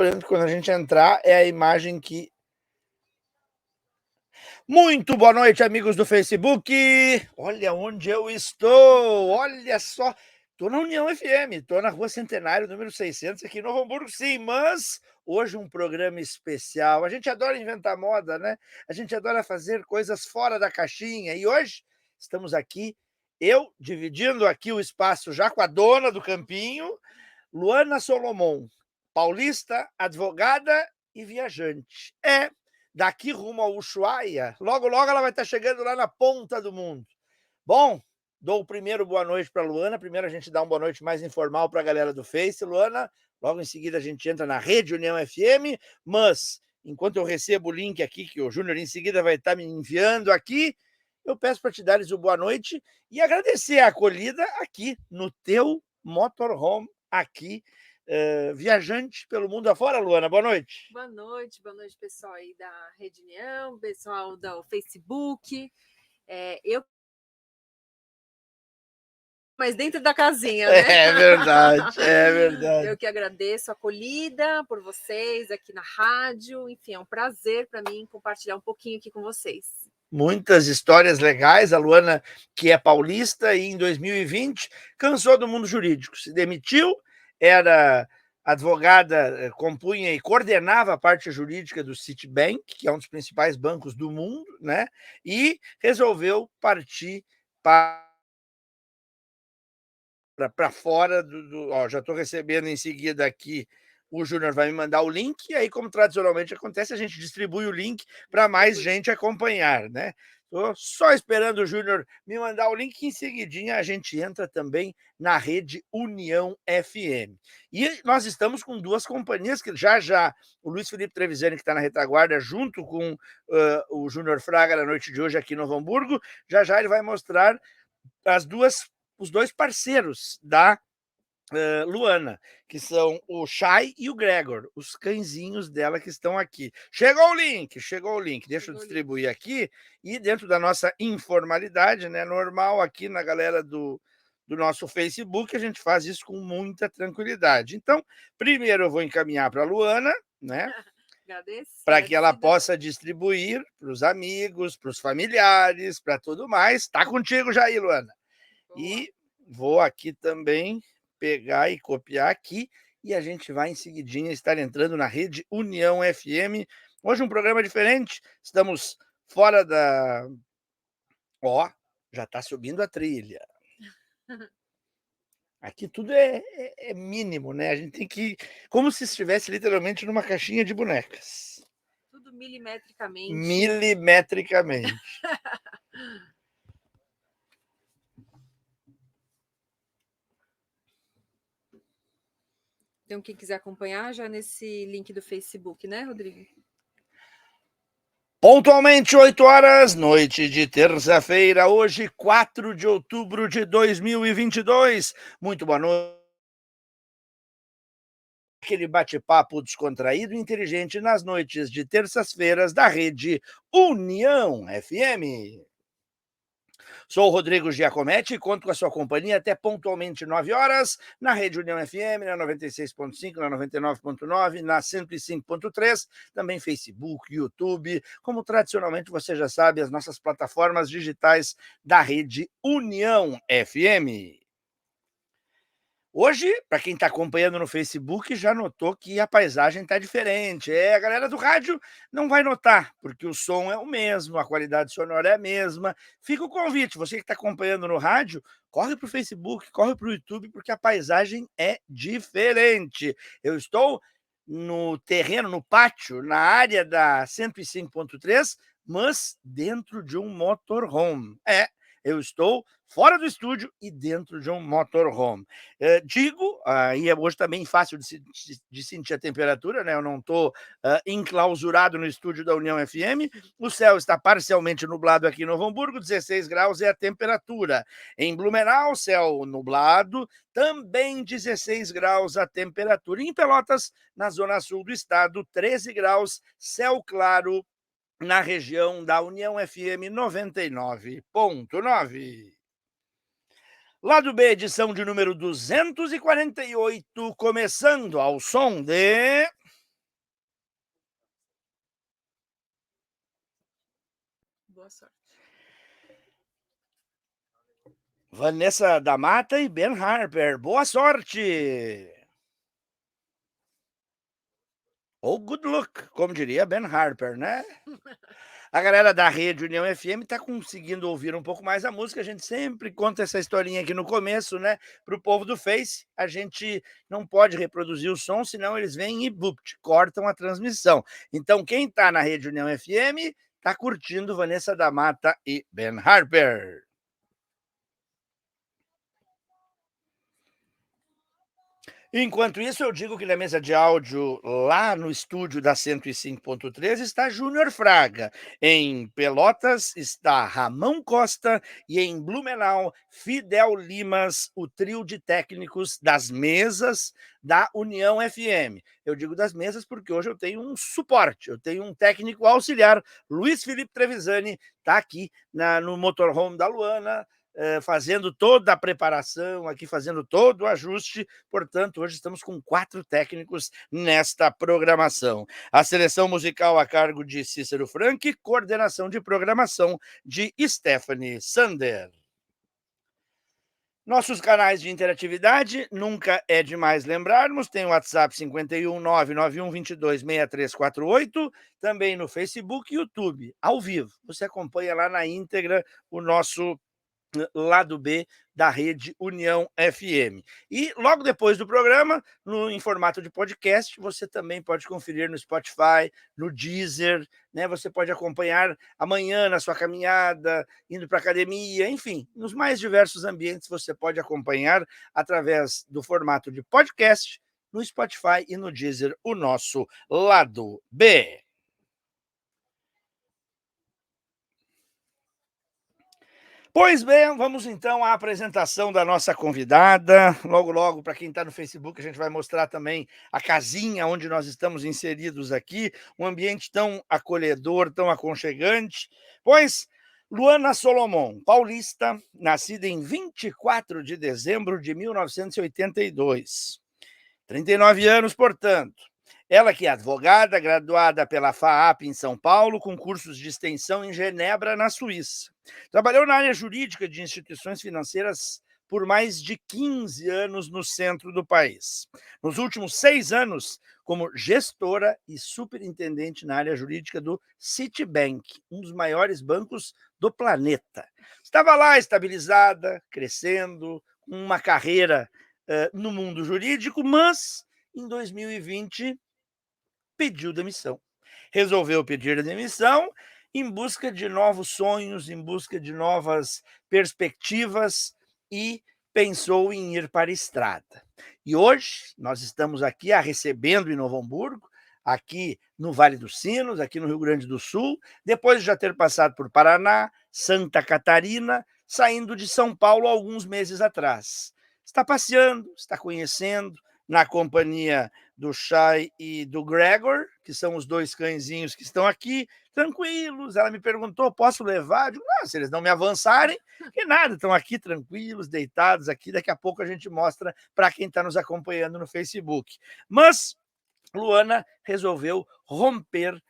olhando, quando a gente entrar, é a imagem que... Muito boa noite, amigos do Facebook. Olha onde eu estou, olha só. Estou na União FM, estou na Rua Centenário, número 600, aqui em Novo Hamburgo, sim, mas hoje um programa especial. A gente adora inventar moda, né? A gente adora fazer coisas fora da caixinha. E hoje estamos aqui, eu dividindo aqui o espaço já com a dona do campinho, Luana Solomon, paulista, advogada e viajante. Daqui rumo ao Ushuaia, logo, logo ela vai estar chegando lá na ponta do mundo. Bom, dou o primeiro boa noite para a Luana. Primeiro a gente dá uma boa noite mais informal para a galera do Face, Luana. Logo em seguida a gente entra na Rede União FM, mas enquanto eu recebo o link aqui, que o Júnior em seguida vai estar me enviando aqui, eu peço para te dares o boa noite e agradecer a acolhida aqui no teu motorhome, aqui, viajante pelo mundo afora, Luana. Boa noite. Boa noite, pessoal aí da Rede União, pessoal do Facebook. Mas dentro da casinha, né? É verdade, é verdade. Eu que agradeço a acolhida por vocês aqui na rádio. Enfim, é um prazer para mim compartilhar um pouquinho aqui com vocês. Muitas histórias legais. A Luana, que é paulista e em 2020 cansou do mundo jurídico, se demitiu, era advogada, compunha e coordenava a parte jurídica do Citibank, que é um dos principais bancos do mundo, né? E resolveu partir para fora ó, já estou recebendo em seguida aqui, o Júnior vai me mandar o link, e aí, como tradicionalmente acontece, a gente distribui o link para mais gente acompanhar, né? Estou só esperando o Júnior me mandar o link, e em seguidinha a gente entra também na Rede União FM. E nós estamos com duas companhias, que já o Luiz Felipe Trevisani, que está na retaguarda, junto com o Júnior Fraga, na noite de hoje aqui em Novo Hamburgo, já ele vai mostrar os dois parceiros da Luana, que são o Chay e o Gregor, os cãezinhos dela que estão aqui. Chegou o link. Deixa eu distribuir aqui. E dentro da nossa informalidade, né, normal aqui na galera do nosso Facebook, a gente faz isso com muita tranquilidade. Então, primeiro eu vou encaminhar para a Luana, né? Para que ela possa distribuir para os amigos, para os familiares, para tudo mais. Está contigo já aí, Luana. E vou aqui também pegar e copiar aqui, e a gente vai em seguidinha estar entrando na Rede União FM. Hoje um programa diferente, estamos fora da... Ó, já está subindo a trilha. Aqui tudo é mínimo, né? A gente tem que... Como se estivesse literalmente numa caixinha de bonecas. Tudo milimetricamente. Milimetricamente. Então, quem quiser acompanhar, já nesse link do Facebook, né, Rodrigo? Pontualmente 8 horas, noite de terça-feira, hoje 4 de outubro de 2022. Muito boa noite. Aquele bate-papo descontraído e inteligente nas noites de terças-feiras da Rede União FM. Sou o Rodrigo Giacometti e conto com a sua companhia até pontualmente 9 horas, na Rede União FM, na 96.5, na 99.9, na 105.3, também Facebook, YouTube, como tradicionalmente você já sabe, as nossas plataformas digitais da Rede União FM. Hoje, para quem está acompanhando no Facebook, já notou que a paisagem está diferente. A galera do rádio não vai notar, porque o som é o mesmo, a qualidade sonora é a mesma. Fica o convite, você que está acompanhando no rádio, corre para o Facebook, corre para o YouTube, porque a paisagem é diferente. Eu estou no terreno, no pátio, na área da 105.3, mas dentro de um motorhome. Eu estou fora do estúdio e dentro de um motorhome. Digo, e hoje também fácil de sentir a temperatura, né? Eu não estou enclausurado no estúdio da União FM. O céu está parcialmente nublado aqui em Novo Hamburgo, 16 graus é a temperatura. Em Blumenau, céu nublado, também 16 graus a temperatura. Em Pelotas, na zona sul do estado, 13 graus, céu claro, na região da União FM 99.9. Lado B, edição de número 248, começando ao som de... Boa sorte. Vanessa da Mata e Ben Harper, boa sorte! Ou good luck, como diria Ben Harper, né? A galera da Rede União FM está conseguindo ouvir um pouco mais a música. A gente sempre conta essa historinha aqui no começo, né? Para o povo do Face, a gente não pode reproduzir o som, senão eles vêm e cortam a transmissão. Então, quem está na Rede União FM está curtindo Vanessa da Mata e Ben Harper. Enquanto isso, eu digo que na mesa de áudio, lá no estúdio da 105.3, está Júnior Fraga. Em Pelotas está Ramon Costa e em Blumenau, Fidel Limas, o trio de técnicos das mesas da União FM. Eu digo das mesas porque hoje eu tenho um suporte, eu tenho um técnico auxiliar, Luiz Felipe Trevisani, está aqui no motorhome da Luana, fazendo toda a preparação aqui, fazendo todo o ajuste. Portanto, hoje estamos com 4 técnicos nesta programação. A seleção musical a cargo de Cícero Franck, coordenação de programação de Stephanie Sander. Nossos canais de interatividade, nunca é demais lembrarmos, tem o WhatsApp 51 991 22 6348, também no Facebook e YouTube, ao vivo. Você acompanha lá na íntegra o nosso lado B da Rede União FM. E logo depois do programa, em formato de podcast, você também pode conferir no Spotify, no Deezer, né? Você pode acompanhar amanhã na sua caminhada, indo para a academia, enfim, nos mais diversos ambientes você pode acompanhar através do formato de podcast, no Spotify e no Deezer, o nosso lado B. Pois bem, vamos então à apresentação da nossa convidada. Logo, logo, para quem está no Facebook, a gente vai mostrar também a casinha onde nós estamos inseridos aqui, um ambiente tão acolhedor, tão aconchegante. Pois, Luana Solomon, paulista, nascida em 24 de dezembro de 1982. 39 anos, portanto. Ela que é advogada, graduada pela FAAP em São Paulo, com cursos de extensão em Genebra, na Suíça. Trabalhou na área jurídica de instituições financeiras por mais de 15 anos no centro do país. Nos últimos 6 anos, como gestora e superintendente na área jurídica do Citibank, um dos maiores bancos do planeta. Estava lá estabilizada, crescendo, com uma carreira no mundo jurídico, mas em 2020 pediu demissão. Resolveu pedir a demissão em busca de novos sonhos, em busca de novas perspectivas e pensou em ir para a estrada. E hoje nós estamos aqui a recebendo em Novo Hamburgo, aqui no Vale dos Sinos, aqui no Rio Grande do Sul, depois de já ter passado por Paraná, Santa Catarina, saindo de São Paulo alguns meses atrás. Está passeando, está conhecendo, na companhia do Shai e do Gregor, que são os 2 cãezinhos que estão aqui, tranquilos. Ela me perguntou, posso levar? Eu digo, não, se eles não me avançarem, que nada, estão aqui tranquilos, deitados aqui, daqui a pouco a gente mostra para quem está nos acompanhando no Facebook. Mas Luana resolveu romper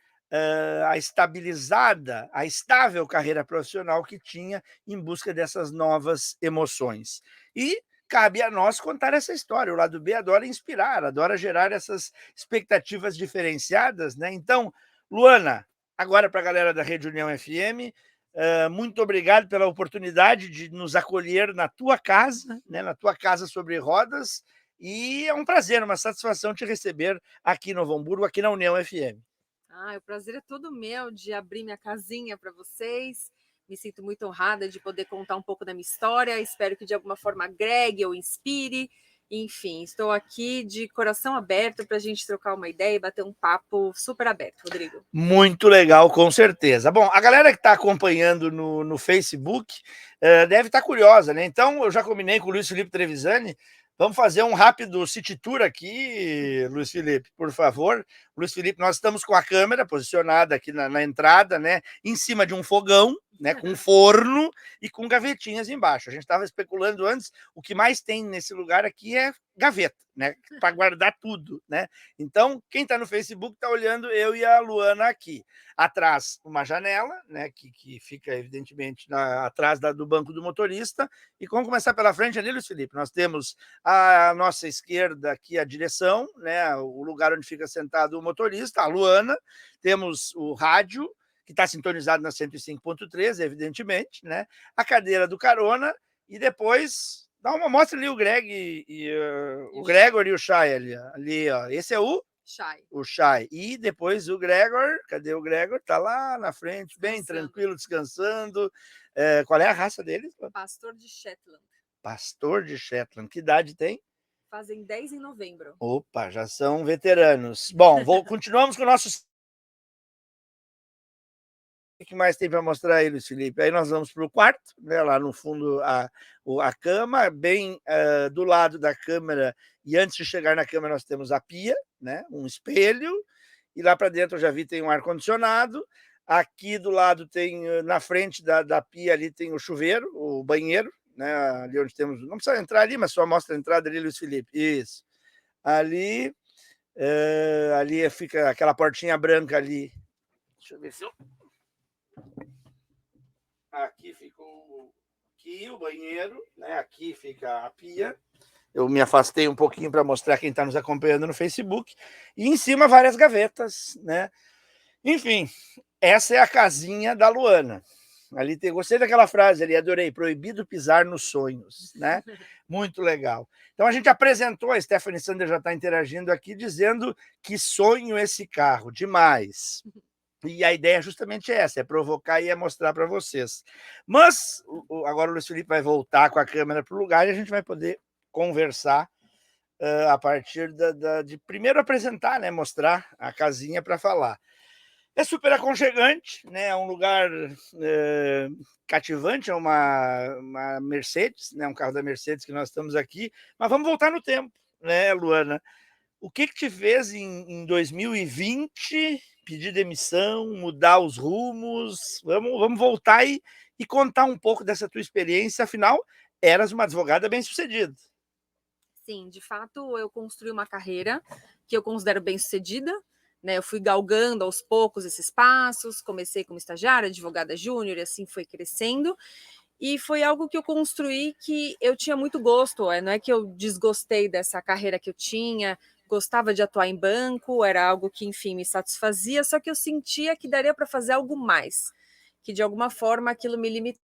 a estabilizada, a estável carreira profissional que tinha em busca dessas novas emoções. E cabe a nós contar essa história. O lado B adora inspirar, adora gerar essas expectativas diferenciadas, né? Então, Luana, agora para a galera da Rede União FM, muito obrigado pela oportunidade de nos acolher na tua casa, né? Na tua casa sobre rodas, e é um prazer, uma satisfação te receber aqui em Novo Hamburgo, aqui na União FM. O prazer é todo meu de abrir minha casinha para vocês. Me sinto muito honrada de poder contar um pouco da minha história. Espero que de alguma forma agregue ou inspire. Enfim, estou aqui de coração aberto para a gente trocar uma ideia e bater um papo super aberto, Rodrigo. Muito legal, com certeza. Bom, a galera que está acompanhando no Facebook deve estar curiosa, né? Então, eu já combinei com o Luiz Felipe Trevisani. Vamos fazer um rápido city tour aqui, Luiz Felipe, por favor. Luiz Felipe, nós estamos com a câmera posicionada aqui na entrada, né? Em cima de um fogão, né, com forno e com gavetinhas embaixo. A gente estava especulando antes, o que mais tem nesse lugar aqui é gaveta, né, para guardar tudo, né? Então, quem está no Facebook está olhando eu e a Luana aqui. Atrás, uma janela, né, que fica, evidentemente, atrás do banco do motorista. E vamos começar pela frente ali, Luiz Felipe. Nós temos à nossa esquerda aqui a direção, né, o lugar onde fica sentado o motorista, a Luana. Temos o rádio, que está sintonizado na 105.3, evidentemente, né? A cadeira do carona, e depois dá uma mostra ali o Greg o Gregor e o Chay ali, ó. Esse é o Chay. E depois o Gregor, cadê o Gregor? Tá lá na frente, bem tranquilo, descansando. Qual é a raça dele? Pastor de Shetland. Pastor de Shetland. Que idade tem? Fazem 10 em novembro. Opa, já são veteranos. Bom, continuamos com o nosso... O que mais tem para mostrar aí, Luiz Felipe? Aí nós vamos para o quarto, né, lá no fundo a cama, bem do lado da câmera, e antes de chegar na câmera nós temos a pia, né, um espelho, e lá para dentro eu já vi tem um ar-condicionado. Aqui do lado tem, na frente da pia ali tem o chuveiro, o banheiro, né, ali onde temos... Não precisa entrar ali, mas só mostra a entrada ali, Luiz Felipe. Isso. Ali, ali fica aquela portinha branca ali. Deixa eu ver se eu... Aqui fica o banheiro, né? Aqui fica a pia. Eu me afastei um pouquinho para mostrar quem está nos acompanhando no Facebook. E em cima várias gavetas, né? Enfim, essa é a casinha da Luana. Ali gostei daquela frase ali, adorei, proibido pisar nos sonhos, né? Muito legal. Então a gente apresentou, a Stephanie Sander já está interagindo aqui, dizendo que sonho esse carro, demais. E a ideia é justamente essa, é provocar e é mostrar para vocês. Mas agora o Luiz Felipe vai voltar com a câmera para o lugar e a gente vai poder conversar a partir de primeiro apresentar, né, mostrar a casinha para falar. É super aconchegante, né, é um lugar cativante, é uma Mercedes, né, um carro da Mercedes que nós estamos aqui, mas vamos voltar no tempo, né, Luana? O que te fez em 2020 pedir demissão, mudar os rumos? Vamos voltar e contar um pouco dessa tua experiência, afinal, eras uma advogada bem-sucedida. Sim, de fato, eu construí uma carreira que eu considero bem-sucedida, né? Eu fui galgando aos poucos esses passos, comecei como estagiária, advogada júnior, e assim foi crescendo. E foi algo que eu construí que eu tinha muito gosto, não é que eu desgostei dessa carreira que eu tinha, gostava de atuar em banco, era algo que, enfim, me satisfazia, só que eu sentia que daria para fazer algo mais, que de alguma forma aquilo me limitava.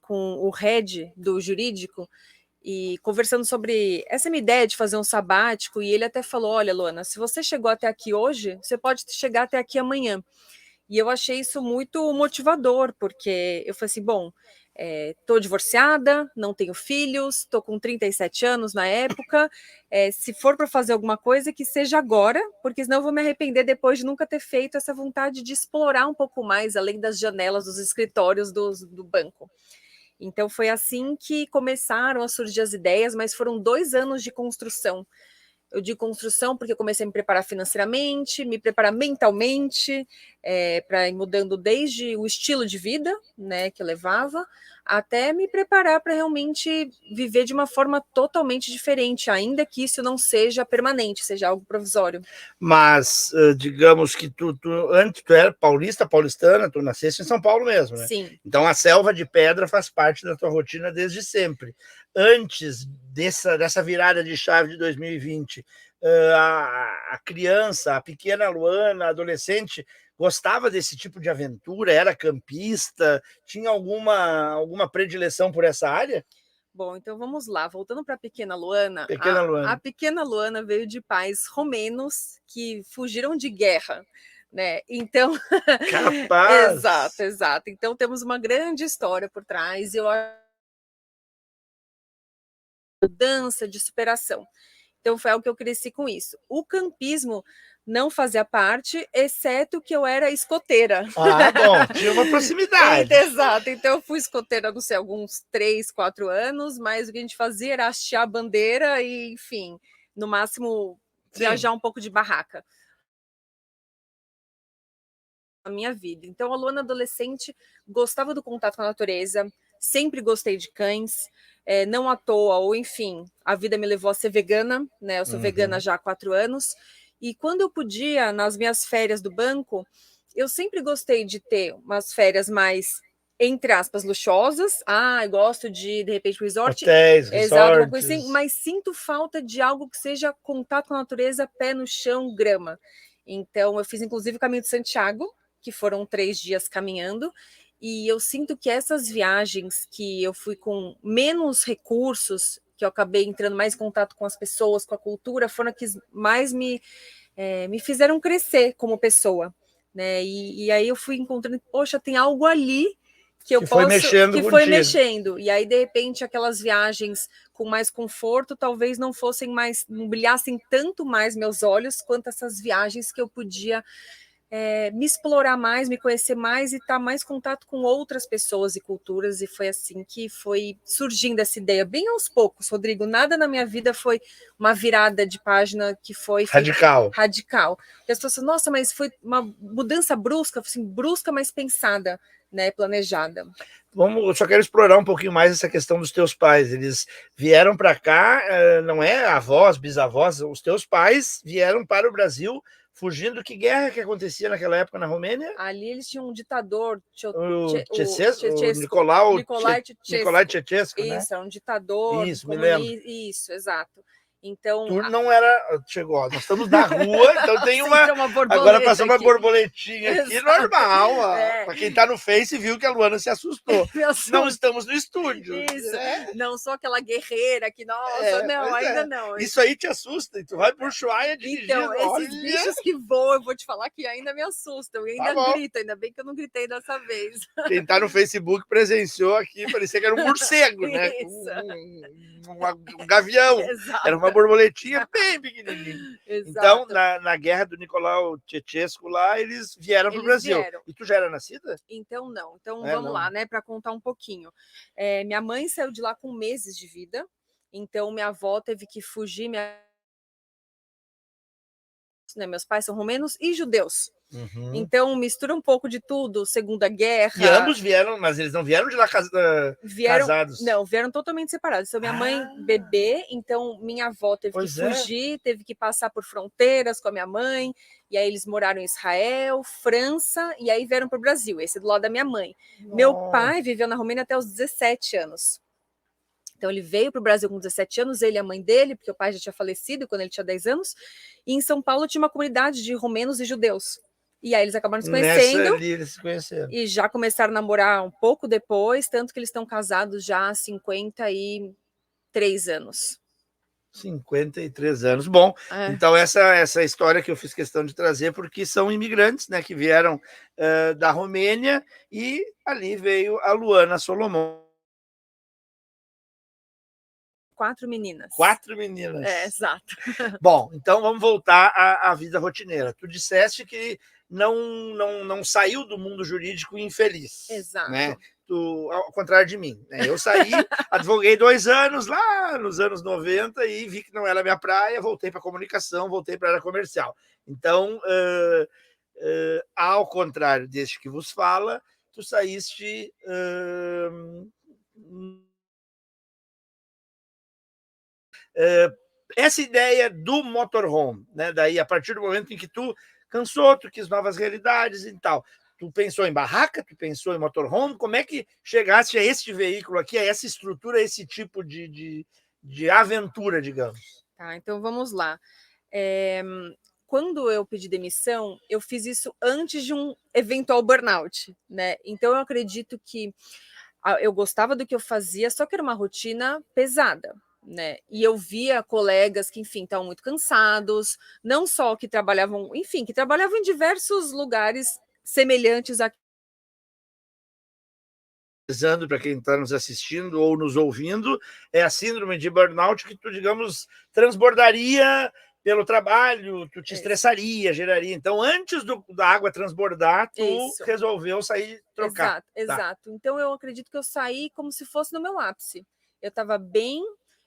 Com o head do jurídico, e conversando sobre essa minha ideia de fazer um sabático, e ele até falou, olha, Luana, se você chegou até aqui hoje, você pode chegar até aqui amanhã. E eu achei isso muito motivador, porque eu falei assim, bom, estou divorciada, não tenho filhos, estou com 37 anos na época, se for para fazer alguma coisa, que seja agora, porque senão eu vou me arrepender depois de nunca ter feito essa vontade de explorar um pouco mais, além das janelas dos escritórios do banco. Então foi assim que começaram a surgir as ideias, mas foram 2 anos de construção. Eu digo construção porque eu comecei a me preparar financeiramente, me preparar mentalmente, para ir mudando desde o estilo de vida, né, que eu levava, até me preparar para realmente viver de uma forma totalmente diferente, ainda que isso não seja permanente, seja algo provisório. Mas, digamos que antes tu era paulistana, tu nasceste em São Paulo mesmo, né? Sim. Então a selva de pedra faz parte da tua rotina desde sempre. Antes dessa virada de chave de 2020, a criança, a pequena Luana, a adolescente, gostava desse tipo de aventura? Era campista? Tinha alguma predileção por essa área? Bom, então vamos lá. Voltando para a pequena Luana, Pequena Luana. a pequena Luana veio de pais romenos que fugiram de guerra, né? Então, Capaz! exato. Então temos uma grande história por trás. Eu mudança de superação. Então foi algo que eu cresci com isso. O campismo não fazia parte, exceto que eu era escoteira. Ah, bom, tinha uma proximidade. Exato, então eu fui escoteira, não sei, alguns 3, 4 anos, mas o que a gente fazia era hastear a bandeira e, enfim, no máximo, viajar um pouco de barraca. minha vida. Então, a Luana adolescente gostava do contato com a natureza, sempre gostei de cães, não à toa, ou enfim, a vida me levou a ser vegana, né? Eu sou vegana já há 4 anos, e quando eu podia, nas minhas férias do banco, eu sempre gostei de ter umas férias mais, entre aspas, luxuosas. Eu gosto de repente, resort. Hotéis, Exato, uma coisa assim, resorts. mas sinto falta de algo que seja contato com a natureza, pé no chão, grama. Então, eu fiz inclusive o Caminho de Santiago, que foram 3 dias caminhando, e eu sinto que essas viagens que eu fui com menos recursos, que eu acabei entrando mais em contato com as pessoas, com a cultura, foram as que mais me fizeram crescer como pessoa, né? E aí eu fui encontrando, poxa, tem algo ali que eu foi posso, mexendo que contigo. foi mexendo. E aí, de repente, aquelas viagens com mais conforto, talvez não fossem mais, não brilhassem tanto mais meus olhos quanto essas viagens que eu podia me explorar mais, me conhecer mais e estar mais em contato com outras pessoas e culturas, e foi assim que foi surgindo essa ideia, bem aos poucos, Rodrigo. Nada na minha vida foi uma virada de página que foi radical. E as pessoas falam, nossa, mas foi uma mudança brusca, assim, brusca, mas pensada, né, planejada. Eu só quero explorar um pouquinho mais essa questão dos teus pais. Eles vieram para cá, não é avós, bisavós, os teus pais vieram para o Brasil fugindo. Que guerra que acontecia naquela época na Romênia? Ali eles tinham um ditador, o Nicolai Ceausescu, né? Isso, era um ditador. Isso, me lembro. Isso, exato. Então, tu não era. Chegou, nós estamos na rua, então tem uma. Agora passou uma borboletinha aqui, normal. Para quem está no Face viu que a Luana se assustou. Não estamos no estúdio. Isso. Não sou aquela guerreira que, nossa, não, ainda não. Isso aí te assusta, e tu vai por Ushuaia dirigindo. Então, esses bichos que voam, eu vou te falar que ainda me assustam, e ainda grito, ainda bem que eu não gritei dessa vez. Quem está no Facebook presenciou aqui, parecia que era um morcego, né? Um gavião. Exato. Era uma borboletinha bem pequenininha. Então, na guerra do Nicolau Ceausescu lá, eles vieram para o Brasil. E tu já era nascida? Então, não. Então, vamos lá, né, para contar um pouquinho. Minha mãe saiu de lá com meses de vida, então minha avó teve que fugir. Meus pais são romenos e judeus. Então, mistura um pouco de tudo, Segunda Guerra. E ambos vieram, mas eles não vieram de lá casados? Não, vieram totalmente separados. Então, minha mãe, bebê, então minha avó teve que fugir, teve que passar por fronteiras com a minha mãe, e aí eles moraram em Israel, França, e aí vieram para o Brasil, esse do lado da minha mãe. Meu pai viveu na Romênia até os 17 anos. Então, ele veio para o Brasil com 17 anos, ele e a mãe dele, porque o pai já tinha falecido quando ele tinha 10 anos, e em São Paulo tinha uma comunidade de romenos e judeus. E aí eles acabaram se conhecendo. Ali eles se conheceram. E já começaram a namorar um pouco depois, tanto que eles estão casados já há 53 anos. 53 anos. Bom, então essa história que eu fiz questão de trazer, porque são imigrantes, né, que vieram da Romênia, e ali veio a Luana Solomon. 4 meninas. 4 meninas. Exato. Bom, então vamos voltar à vida rotineira. Tu disseste que não saiu do mundo jurídico infeliz. Exato. Né? Ao contrário de mim. Né? Eu saí, advoguei 2 anos lá nos anos 90 e vi que não era minha praia, voltei para a comunicação, voltei para a área comercial. Então, ao contrário deste que vos fala, tu saíste... essa ideia do motorhome, né? Daí, a partir do momento em que tu cansou, tu quis novas realidades e tal, tu pensou em barraca, tu pensou em motorhome, como é que chegaste a este veículo aqui, a essa estrutura, a esse tipo de aventura, digamos? Tá, então vamos lá. Quando eu pedi demissão, eu fiz isso antes de um eventual burnout, né? Então eu acredito que eu gostava do que eu fazia, só que era uma rotina pesada. Né? E eu via colegas que, enfim, estavam muito cansados, não só que trabalhavam, enfim, que trabalhavam em diversos lugares semelhantes a... Para quem está nos assistindo ou nos ouvindo, é a síndrome de burnout que tu, digamos, transbordaria pelo trabalho, tu te estressaria, geraria. Então, antes da água transbordar, tu resolveu sair, trocar. Exato. Então, eu acredito que eu saí como se fosse no meu ápice. Eu estava bem,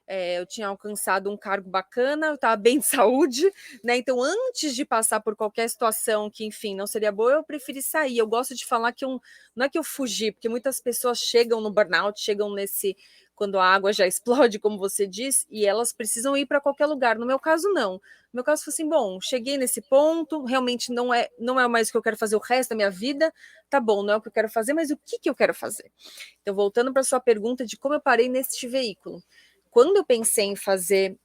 eu tinha alcançado um cargo bacana, eu estava bem de saúde, né? Então, antes de passar por qualquer situação que, enfim, não seria boa, eu preferi sair. Eu gosto de falar que não é que eu fugi, porque muitas pessoas chegam no burnout, chegam nesse quando a água já explode, como você diz, e elas precisam ir para qualquer lugar. No meu caso, não. No meu caso, foi assim, bom, cheguei nesse ponto, realmente não é mais o que eu quero fazer o resto da minha vida, tá bom, não é o que eu quero fazer, mas o que eu quero fazer? Então, voltando para sua pergunta de como eu parei neste veículo. Quando eu pensei em fazer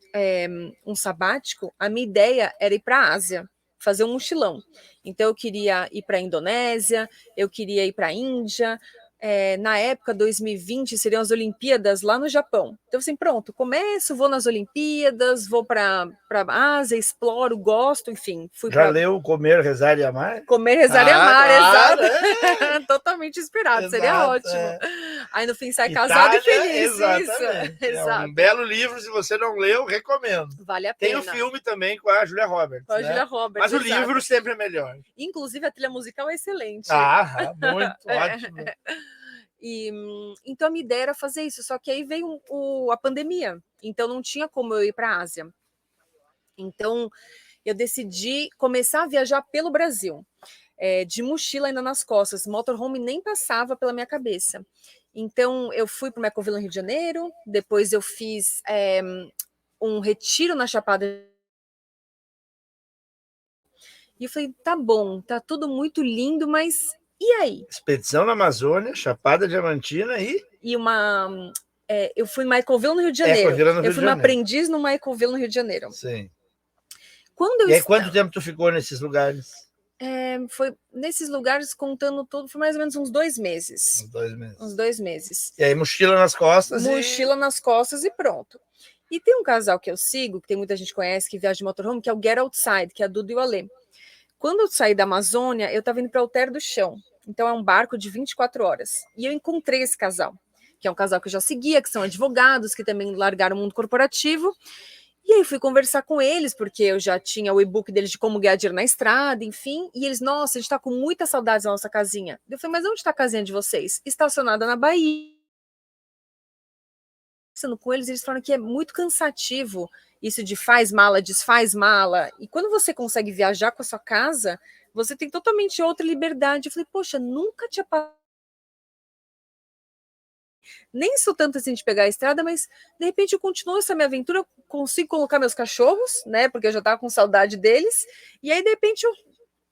um sabático, a minha ideia era ir para a Ásia, fazer um mochilão. Então, eu queria ir para a Indonésia, eu queria ir para a Índia. Na época, 2020, seriam as Olimpíadas lá no Japão. Então, assim, pronto, começo, vou nas Olimpíadas, vou para a Ásia, exploro, gosto, enfim. Fui Já para leu Comer, Rezar e Amar? Comer, Rezar e Amar, claro, exato. Totalmente inspirado, seria exato, ótimo. Aí, no fim, sai casado e Itália, feliz, exatamente. isso. É Exato. um belo livro, se você não leu, recomendo. Vale a Tem pena. o filme também com a Julia Roberts, Com a né? Julia Roberts, Mas o exato. livro sempre é melhor. Inclusive, a trilha musical é excelente. Muito ótimo. Então, a minha ideia era fazer isso, só que aí veio a pandemia, então não tinha como eu ir para a Ásia. Então, eu decidi começar a viajar pelo Brasil, de mochila ainda nas costas, motorhome nem passava pela minha cabeça. Então, eu fui para o Mecoville, no Rio de Janeiro, depois eu fiz um retiro na Chapada. E eu falei, tá bom, tá tudo muito lindo, mas e aí? Expedição na Amazônia, Chapada Diamantina E eu fui em Michaelville, no Rio de Janeiro. Ecoville, no Rio Eu de fui uma Janeiro. aprendiz no Michaelville, no Rio de Janeiro. Sim. Quando E aí, quanto tempo tu ficou nesses lugares? Foi nesses lugares, contando tudo, foi mais ou menos uns 2 meses. Uns 2 meses. Uns 2 meses. E aí, mochila nas costas Mochila nas costas e pronto. E tem um casal que eu sigo, que tem muita gente que conhece, que viaja de motorhome, que é o Get Outside, que é a Duda e o Alê. Quando eu saí da Amazônia, eu estava indo para Alter do Chão. Então, é um barco de 24 horas. E eu encontrei esse casal, que é um casal que eu já seguia, que são advogados, que também largaram o mundo corporativo. E aí fui conversar com eles, porque eu já tinha o e-book deles de como ganhar dinheiro na estrada, enfim. E eles, nossa, a gente tá com muitas saudades da nossa casinha. Eu falei, mas onde está a casinha de vocês? Estacionada na Bahia. Conversando com eles falaram que é muito cansativo isso de faz mala, desfaz mala. E quando você consegue viajar com a sua casa, você tem totalmente outra liberdade. Eu falei, poxa, nunca tinha passado. Nem sou tanto assim de pegar a estrada, mas de repente eu continuo essa minha aventura, eu consigo colocar meus cachorros, né? Porque eu já estava com saudade deles, e aí de repente eu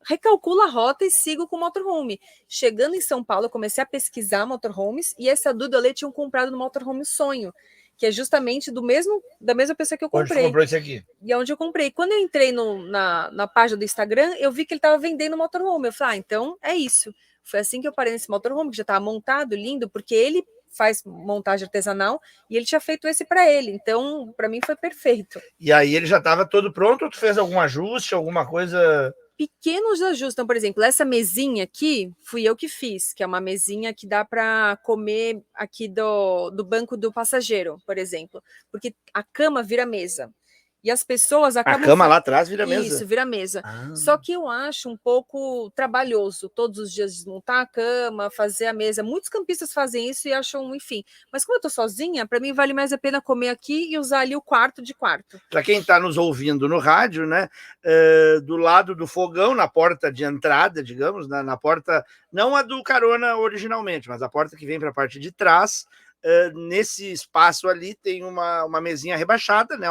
recalculo a rota e sigo com o motorhome. Chegando em São Paulo, eu comecei a pesquisar motorhomes, e essa Duda e o Alê tinham comprado no motorhome Sonho, que é justamente da mesma pessoa que eu comprei. Onde tu comprou esse aqui? E onde eu comprei. Quando eu entrei na página do Instagram, eu vi que ele estava vendendo motorhome. Eu falei, então é isso. Foi assim que eu parei nesse motorhome, que já estava montado, lindo, porque ele faz montagem artesanal e ele tinha feito esse para ele. Então, para mim foi perfeito. E aí ele já estava todo pronto ou tu fez algum ajuste, alguma coisa? Pequenos ajustes. Então, por exemplo, essa mesinha aqui fui eu que fiz, que é uma mesinha que dá para comer aqui do banco do passageiro, por exemplo, porque a cama vira mesa. E as pessoas acabam. A cama lá atrás vira mesa? Isso, vira mesa. Só que eu acho um pouco trabalhoso todos os dias desmontar a cama, fazer a mesa. Muitos campistas fazem isso e acham, enfim. Mas como eu tô sozinha, para mim vale mais a pena comer aqui e usar ali o quarto de quarto. Para quem está nos ouvindo no rádio, né? Do lado do fogão, na porta de entrada, digamos, na porta, não a do carona originalmente, mas a porta que vem para a parte de trás, nesse espaço ali tem uma mesinha rebaixada, né?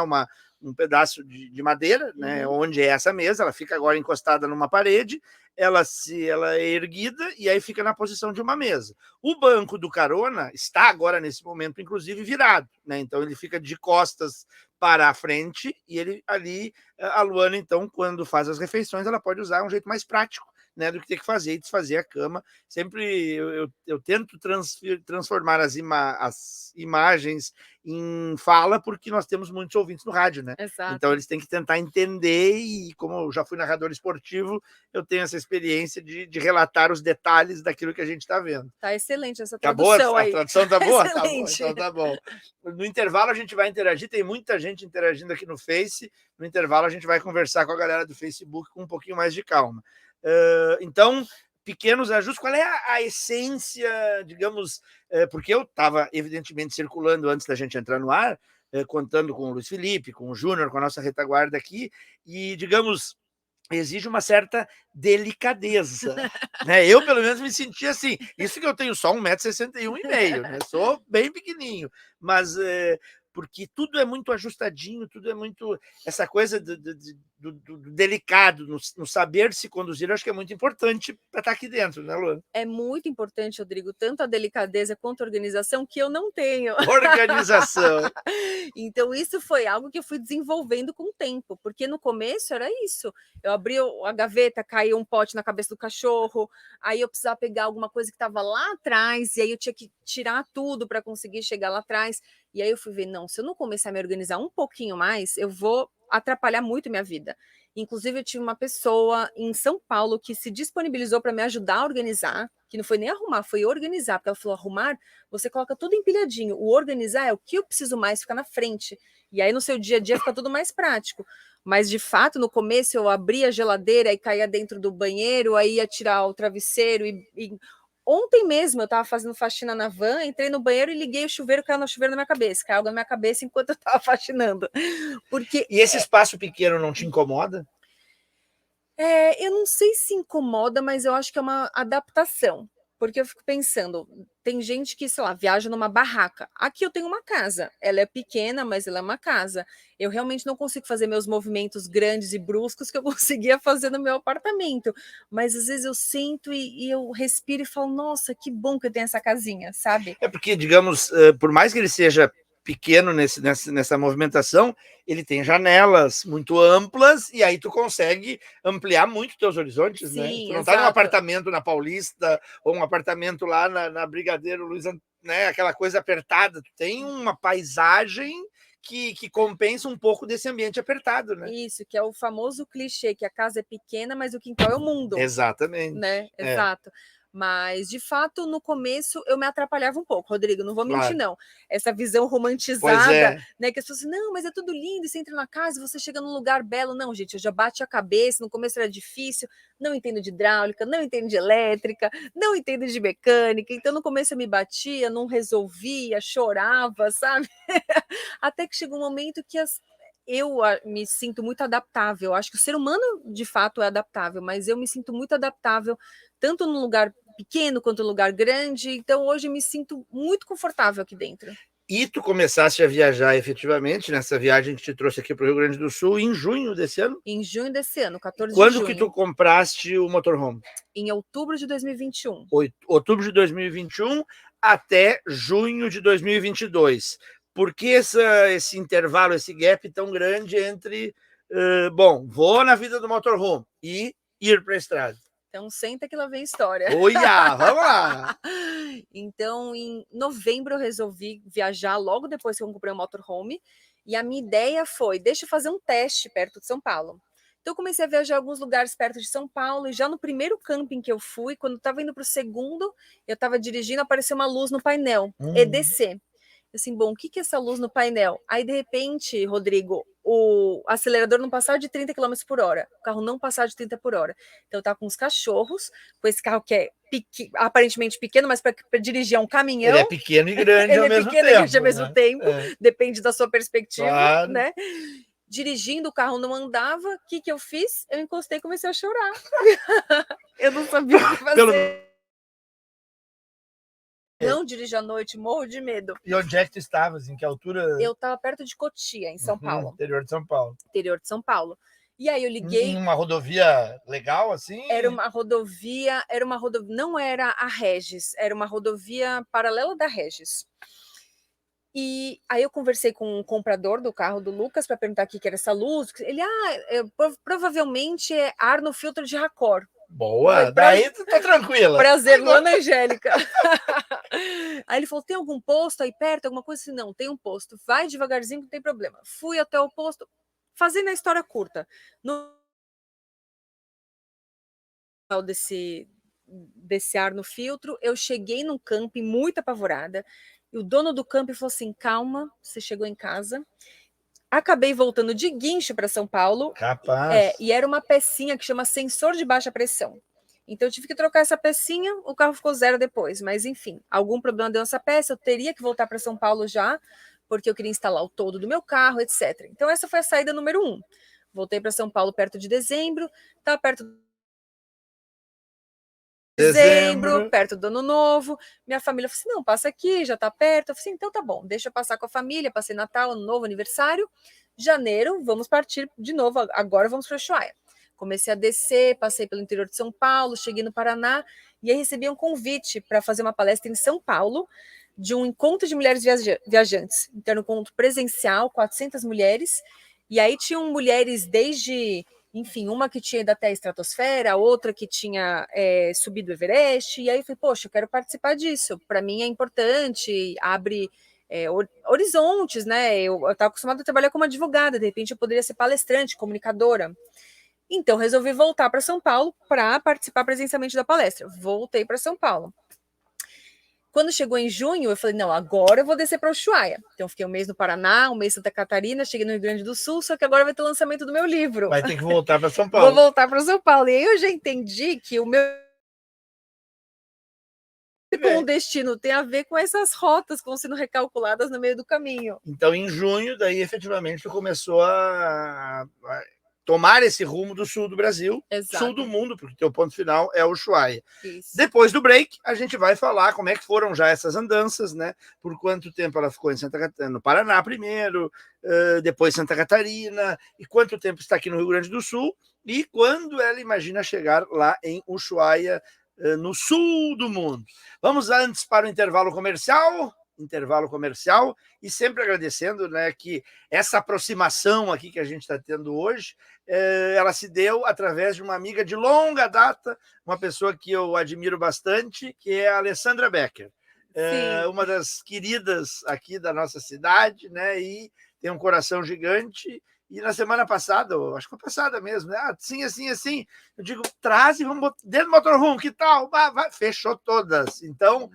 Um pedaço de madeira, né? Onde é essa mesa, ela fica agora encostada numa parede, ela é erguida e aí fica na posição de uma mesa. O banco do carona está agora, nesse momento, inclusive, virado, né? Então ele fica de costas para a frente e ele ali, a Luana, então, quando faz as refeições, ela pode usar um jeito mais prático, né, do que ter que fazer e desfazer a cama. Sempre eu tento transformar as imagens em fala, porque nós temos muitos ouvintes no rádio, né? Exato. Então eles têm que tentar entender, e como eu já fui narrador esportivo, eu tenho essa experiência de relatar os detalhes daquilo que a gente está vendo. Tá excelente essa tradução. Tá tradução boa? aí. A tradução tá boa? Excelente. Tá bom, então tá bom. No intervalo a gente vai interagir, tem muita gente interagindo aqui no Face. No intervalo a gente vai conversar com a galera do Facebook com um pouquinho mais de calma. Então, pequenos ajustes. Qual é a essência, digamos, porque eu estava, evidentemente, circulando antes da gente entrar no ar, contando com o Luiz Felipe, com o Júnior, com a nossa retaguarda aqui, e, digamos, exige uma certa delicadeza, né? Eu, pelo menos, me senti assim. Isso que eu tenho só 1,61 m, né? Sou bem pequenininho, mas porque tudo é muito ajustadinho, tudo é muito... Essa coisa do delicado, no saber se conduzir, eu acho que é muito importante para estar aqui dentro, né, Luana? É muito importante, Rodrigo, tanto a delicadeza quanto a organização, que eu não tenho. Organização. Então, isso foi algo que eu fui desenvolvendo com o tempo, porque no começo era isso. Eu abria a gaveta, caía um pote na cabeça do cachorro, aí eu precisava pegar alguma coisa que estava lá atrás, e aí eu tinha que tirar tudo para conseguir chegar lá atrás. E aí eu fui ver, não, se eu não começar a me organizar um pouquinho mais, eu vou atrapalhar muito minha vida. Inclusive, eu tive uma pessoa em São Paulo que se disponibilizou para me ajudar a organizar, que não foi nem arrumar, foi organizar, porque ela falou, arrumar, você coloca tudo empilhadinho, o organizar é o que eu preciso mais, ficar na frente, e aí no seu dia a dia fica tudo mais prático. Mas, de fato, no começo eu abria a geladeira e caía dentro do banheiro, aí ia tirar o travesseiro e... Ontem mesmo eu estava fazendo faxina na van, entrei no banheiro e liguei o chuveiro, caiu no chuveiro na minha cabeça, caiu água na minha cabeça enquanto eu estava faxinando. Porque E esse espaço pequeno não te incomoda? eu não sei se incomoda, mas eu acho que é uma adaptação. Porque eu fico pensando, tem gente que, sei lá, viaja numa barraca. Aqui eu tenho uma casa. Ela é pequena, mas ela é uma casa. Eu realmente não consigo fazer meus movimentos grandes e bruscos que eu conseguia fazer no meu apartamento. Mas às vezes eu sinto e eu respiro e falo, nossa, que bom que eu tenho essa casinha, sabe? É porque, digamos, por mais que ele seja pequeno nessa movimentação, ele tem janelas muito amplas e aí tu consegue ampliar muito teus horizontes, né? Sim, Tu não tá num exato. apartamento na Paulista ou um apartamento lá na Brigadeiro Luiz, né? Aquela coisa apertada. Tu tem uma paisagem que compensa um pouco desse ambiente apertado, né? Isso, que é o famoso clichê, que a casa é pequena, mas o quintal é o mundo. Exatamente. Né? Exato. Mas, de fato, no começo eu me atrapalhava um pouco, Rodrigo, não vou mentir, não. Essa visão romantizada, né? Que as pessoas, não, mas é tudo lindo, você entra na casa e você chega num lugar belo. Não, gente, eu já bati a cabeça, no começo era difícil, não entendo de hidráulica, não entendo de elétrica, não entendo de mecânica, então no começo eu me batia, não resolvia, chorava, sabe? Até que chegou um momento que eu me sinto muito adaptável. Acho que o ser humano, de fato, é adaptável, mas eu me sinto muito adaptável, tanto no lugar pequeno quanto no lugar grande. Então, hoje, eu me sinto muito confortável aqui dentro. E tu começaste a viajar efetivamente nessa viagem que te trouxe aqui para o Rio Grande do Sul em junho desse ano? Em junho desse ano, 14 de Quando junho. que tu compraste o motorhome? Em outubro de 2021. Outubro de 2021 até junho de 2022. Por que esse intervalo, esse gap tão grande entre, bom, vou na vida do motorhome e ir para a estrada? Então, senta que lá vem história. Olha, vamos lá! Então, em novembro, eu resolvi viajar logo depois que eu comprei o motorhome. E a minha ideia foi, deixa eu fazer um teste perto de São Paulo. Então, eu comecei a viajar a alguns lugares perto de São Paulo. E já no primeiro camping que eu fui, quando eu estava indo para o segundo, eu estava dirigindo, apareceu uma luz no painel, EDC. Assim, bom, o que é essa luz no painel? Aí, de repente, Rodrigo, o acelerador não passar de 30 km por hora, o carro não passar de 30 por hora. Então, eu tava com os cachorros, com esse carro que é aparentemente pequeno, mas para dirigir é um caminhão. Ele é pequeno e grande ao mesmo tempo. Ele é pequeno e grande ao mesmo tempo, depende da sua perspectiva, claro. né? Dirigindo, o carro não andava, o que eu fiz? Eu encostei e comecei a chorar. Eu não sabia o que fazer. Não dirijo à noite, morro de medo. E onde é que tu estavas? Em que altura? Eu estava perto de Cotia, em São Paulo. Interior de São Paulo. Interior de São Paulo. E aí eu liguei. Em uma rodovia legal, assim? Era uma rodovia, não era a Regis, era uma rodovia paralela da Regis. E aí eu conversei com o comprador do carro do Lucas para perguntar o que era essa luz. Ele, provavelmente é ar no filtro de racor. Boa, daí tu tá tranquila. Prazer, Luana Angélica. Aí ele falou, tem algum posto aí perto? Alguma coisa assim? Não, tem um posto. Vai devagarzinho, não tem problema. Fui até o posto, fazendo a história curta. No desse ar no filtro, eu cheguei num camping muito apavorada. E o dono do camping falou assim, calma, você chegou em casa. Acabei voltando de guincho para São Paulo. Capaz. E era uma pecinha que chama sensor de baixa pressão. Então eu tive que trocar essa pecinha, o carro ficou zero depois. Mas enfim, algum problema deu essa peça, eu teria que voltar para São Paulo já, porque eu queria instalar o toldo do meu carro, etc. Então, essa foi a saída número 1. Voltei para São Paulo perto de dezembro, tá perto dezembro, perto do ano novo. Minha família falou assim: não, passa aqui, já tá perto. Eu falei assim: então tá bom, deixa eu passar com a família. Passei Natal, Ano Novo, aniversário. Janeiro, vamos partir de novo. Agora vamos para Ushuaia. Comecei a descer, passei pelo interior de São Paulo, cheguei no Paraná e aí recebi um convite para fazer uma palestra em São Paulo de um encontro de mulheres viajantes. Então, era um encontro presencial, 400 mulheres. E aí tinham mulheres desde, enfim, uma que tinha ido até a estratosfera, a outra que tinha subido o Everest. E aí eu falei, poxa, eu quero participar disso. Para mim é importante, abre horizontes, né? Eu estava acostumada a trabalhar como advogada, de repente eu poderia ser palestrante, comunicadora. Então, resolvi voltar para São Paulo para participar presencialmente da palestra. Voltei para São Paulo. Quando chegou em junho, eu falei, não, agora eu vou descer para Ushuaia. Então, fiquei um mês no Paraná, um mês em Santa Catarina, cheguei no Rio Grande do Sul, só que agora vai ter o lançamento do meu livro. Vai ter que voltar para São Paulo. Vou voltar para São Paulo. E aí eu já entendi que o meu com o destino tem a ver com essas rotas que vão sendo recalculadas no meio do caminho. Então, em junho, daí efetivamente tu começou a tomar esse rumo do sul do Brasil, Exato. Sul do mundo, porque teu ponto final é o Ushuaia. Isso. Depois do break, a gente vai falar como é que foram já essas andanças, né? Por quanto tempo ela ficou em Santa Catarina, no Paraná primeiro, depois Santa Catarina, e quanto tempo está aqui no Rio Grande do Sul, e quando ela imagina chegar lá em Ushuaia, no sul do mundo. Vamos antes para o intervalo comercial, e sempre agradecendo, né, que essa aproximação aqui que a gente está tendo hoje, ela se deu através de uma amiga de longa data, uma pessoa que eu admiro bastante, que é a Alessandra Becker, uma das queridas aqui da nossa cidade, né, e tem um coração gigante. E na semana passada, acho que foi passada mesmo, né? Assim, assim, assim. Eu digo, traz e vamos botar dentro do motorhome, que tal? Vai. Fechou todas. Então,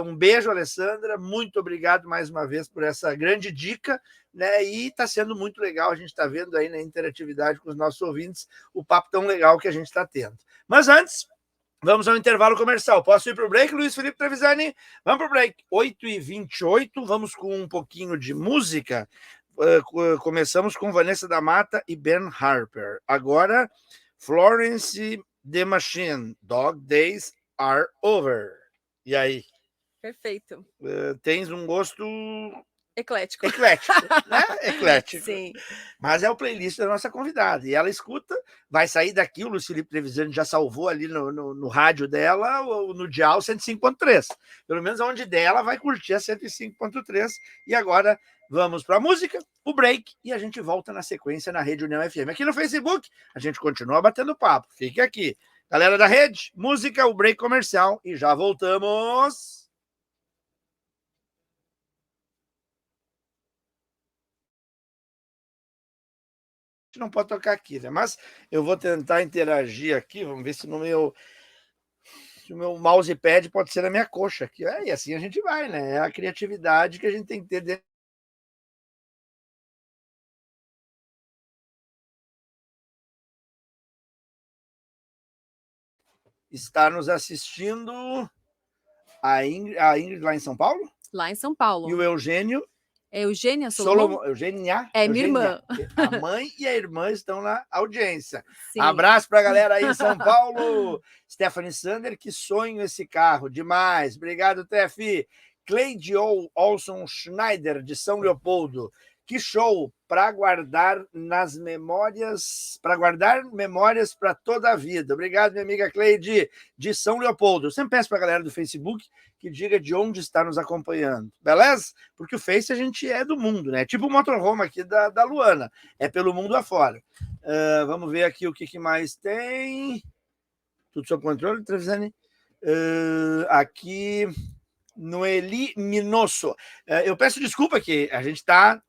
um beijo, Alessandra. Muito obrigado mais uma vez por essa grande dica, né? E está sendo muito legal. A gente está vendo aí na interatividade com os nossos ouvintes o papo tão legal que a gente está tendo. Mas antes, vamos ao intervalo comercial. Posso ir para o break, Luiz Felipe Trevisani? Vamos para o break. 8h28, vamos com um pouquinho de música. Começamos com Vanessa da Mata e Ben Harper. Agora, Florence The Machine, Dog Days Are Over. E aí? Perfeito. Tens um gosto eclético, né? Eclético. Sim. Mas é o playlist da nossa convidada. E ela escuta, vai sair daqui, o Luiz Felipe Trevisani já salvou ali no rádio dela, ou no dial 105.3. Pelo menos onde dela vai curtir a 105.3. E agora vamos para a música, o break, e a gente volta na sequência na Rede União FM. Aqui no Facebook, a gente continua batendo papo. Fique aqui. Galera da rede, música, o break comercial, e já voltamos. Não pode tocar aqui, né? Mas eu vou tentar interagir aqui, vamos ver se o meu mousepad pode ser na minha coxa aqui. E assim a gente vai, né? É a criatividade que a gente tem que ter dentro. Está nos assistindo a Ingrid lá em São Paulo? Lá em São Paulo. E o Eugênio? É Eugênia Solomon? Eugênia? É minha irmã. A mãe e a irmã estão na audiência. Sim. Abraço para a galera aí em São Paulo. Stephanie Sander, que sonho esse carro. Demais. Obrigado, Tefi. Cleide Olson Schneider, de São Leopoldo. Que show! Para guardar memórias para toda a vida. Obrigado, minha amiga Cleide, de São Leopoldo. Eu sempre peço para a galera do Facebook que diga de onde está nos acompanhando, beleza? Porque o Face a gente é do mundo, né? Tipo o motorhome aqui da Luana, é pelo mundo afora. Vamos ver aqui o que mais tem. Tudo sob controle, Trevisani? Aqui, Noeli Minosso. Eu peço desculpa que a gente está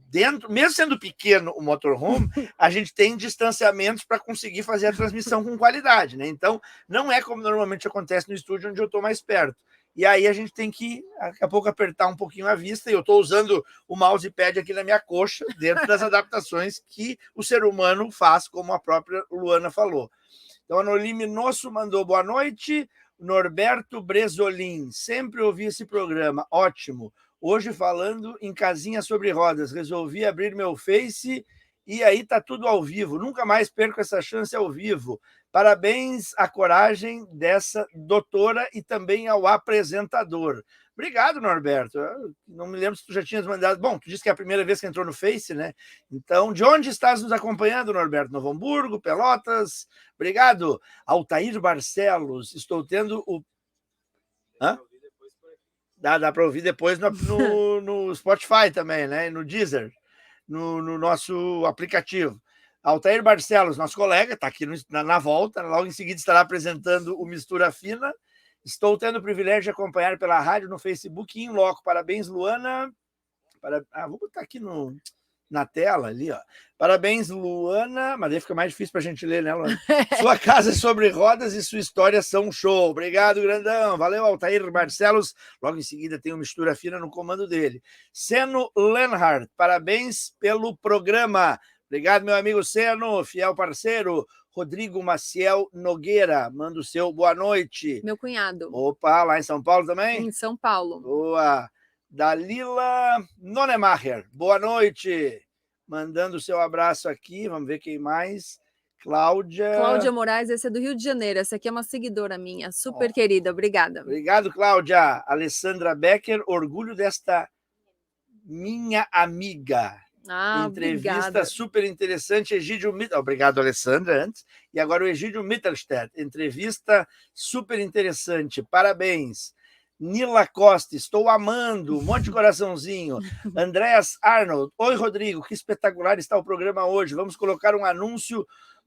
dentro, mesmo sendo pequeno o motorhome, a gente tem distanciamentos para conseguir fazer a transmissão com qualidade, né? Então, não é como normalmente acontece no estúdio onde eu estou mais perto. E aí a gente tem que, daqui a pouco, apertar um pouquinho a vista, e eu estou usando o mousepad aqui na minha coxa, dentro das adaptações que o ser humano faz, como a própria Luana falou. Então, a Noeli Minosso mandou boa noite. Norberto Bresolim, sempre ouvi esse programa, ótimo. Hoje falando em casinha sobre rodas. Resolvi abrir meu Face e aí tá tudo ao vivo. Nunca mais perco essa chance ao vivo. Parabéns à coragem dessa doutora e também ao apresentador. Obrigado, Norberto. Eu não me lembro se tu já tinhas mandado. Bom, tu disse que é a primeira vez que entrou no Face, né? Então, de onde estás nos acompanhando, Norberto? Novo Hamburgo, Pelotas? Obrigado. Altair Barcelos. Estou tendo o... Hã? Dá para ouvir depois no Spotify também, né? No Deezer, no nosso aplicativo. Altair Barcelos, nosso colega, está aqui na volta, logo em seguida estará apresentando o Mistura Fina. Estou tendo o privilégio de acompanhar pela rádio, no Facebook e em loco. Parabéns, Luana. Vou botar aqui na tela ali, ó. Parabéns, Luana. Mas aí fica mais difícil para a gente ler, né, Luana? Sua casa sobre rodas e sua história são show. Obrigado, grandão. Valeu, Altair Barcelos. Logo em seguida tem o Mistura Fina no comando dele. Seno Lenhardt, parabéns pelo programa. Obrigado, meu amigo Seno, fiel parceiro. Rodrigo Maciel Nogueira, manda o seu boa noite. Meu cunhado. Opa, lá em São Paulo também? Em São Paulo. Boa. Dalila Nonemacher, boa noite. Mandando o seu abraço aqui, vamos ver quem mais. Cláudia Moraes, esse é do Rio de Janeiro. Essa aqui é uma seguidora minha, super querida. Obrigada. Obrigado, Cláudia. Alessandra Becker, orgulho desta minha amiga. Entrevista obrigada. super interessante, Egídio Mittelstadt. Obrigado, Alessandra, antes. E agora o Egídio Mittelstadt. Entrevista super interessante. Parabéns. Nila Costa, estou amando. Um monte de coraçãozinho. Andréas Arnold. Oi, Rodrigo, que espetacular está o programa hoje. Vamos colocar um anúncio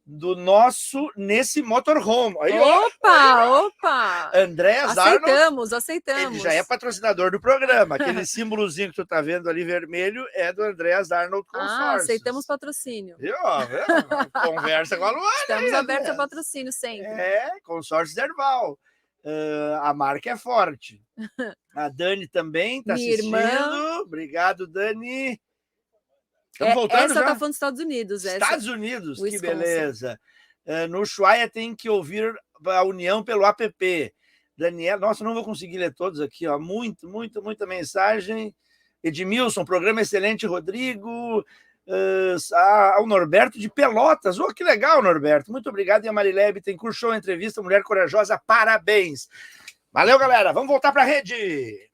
do nosso nesse motorhome. Aí, opa! Andréas Arnold. Aceitamos. Ele já é patrocinador do programa. Aquele símbolozinho que tu tá vendo ali vermelho é do Andréas Arnold Consórcios. Aceitamos patrocínio. Viu? Conversa com a Luana. Estamos abertos a patrocínio sempre. Consórcio Derval. A marca é forte. A Dani também está assistindo. Irmã. Obrigado, Dani. Estamos voltando essa já? Está falando dos Estados Unidos. Estados Unidos, que beleza. No Ushuaia tem que ouvir a União pelo app. Daniel, nossa, não vou conseguir ler todos aqui, ó. Muita mensagem. Edmilson, programa excelente, Rodrigo. Ao Norberto de Pelotas. Que legal, Norberto. Muito obrigado. E a Marilebe tem curso, entrevista, mulher corajosa. Parabéns. Valeu, galera. Vamos voltar para a rede.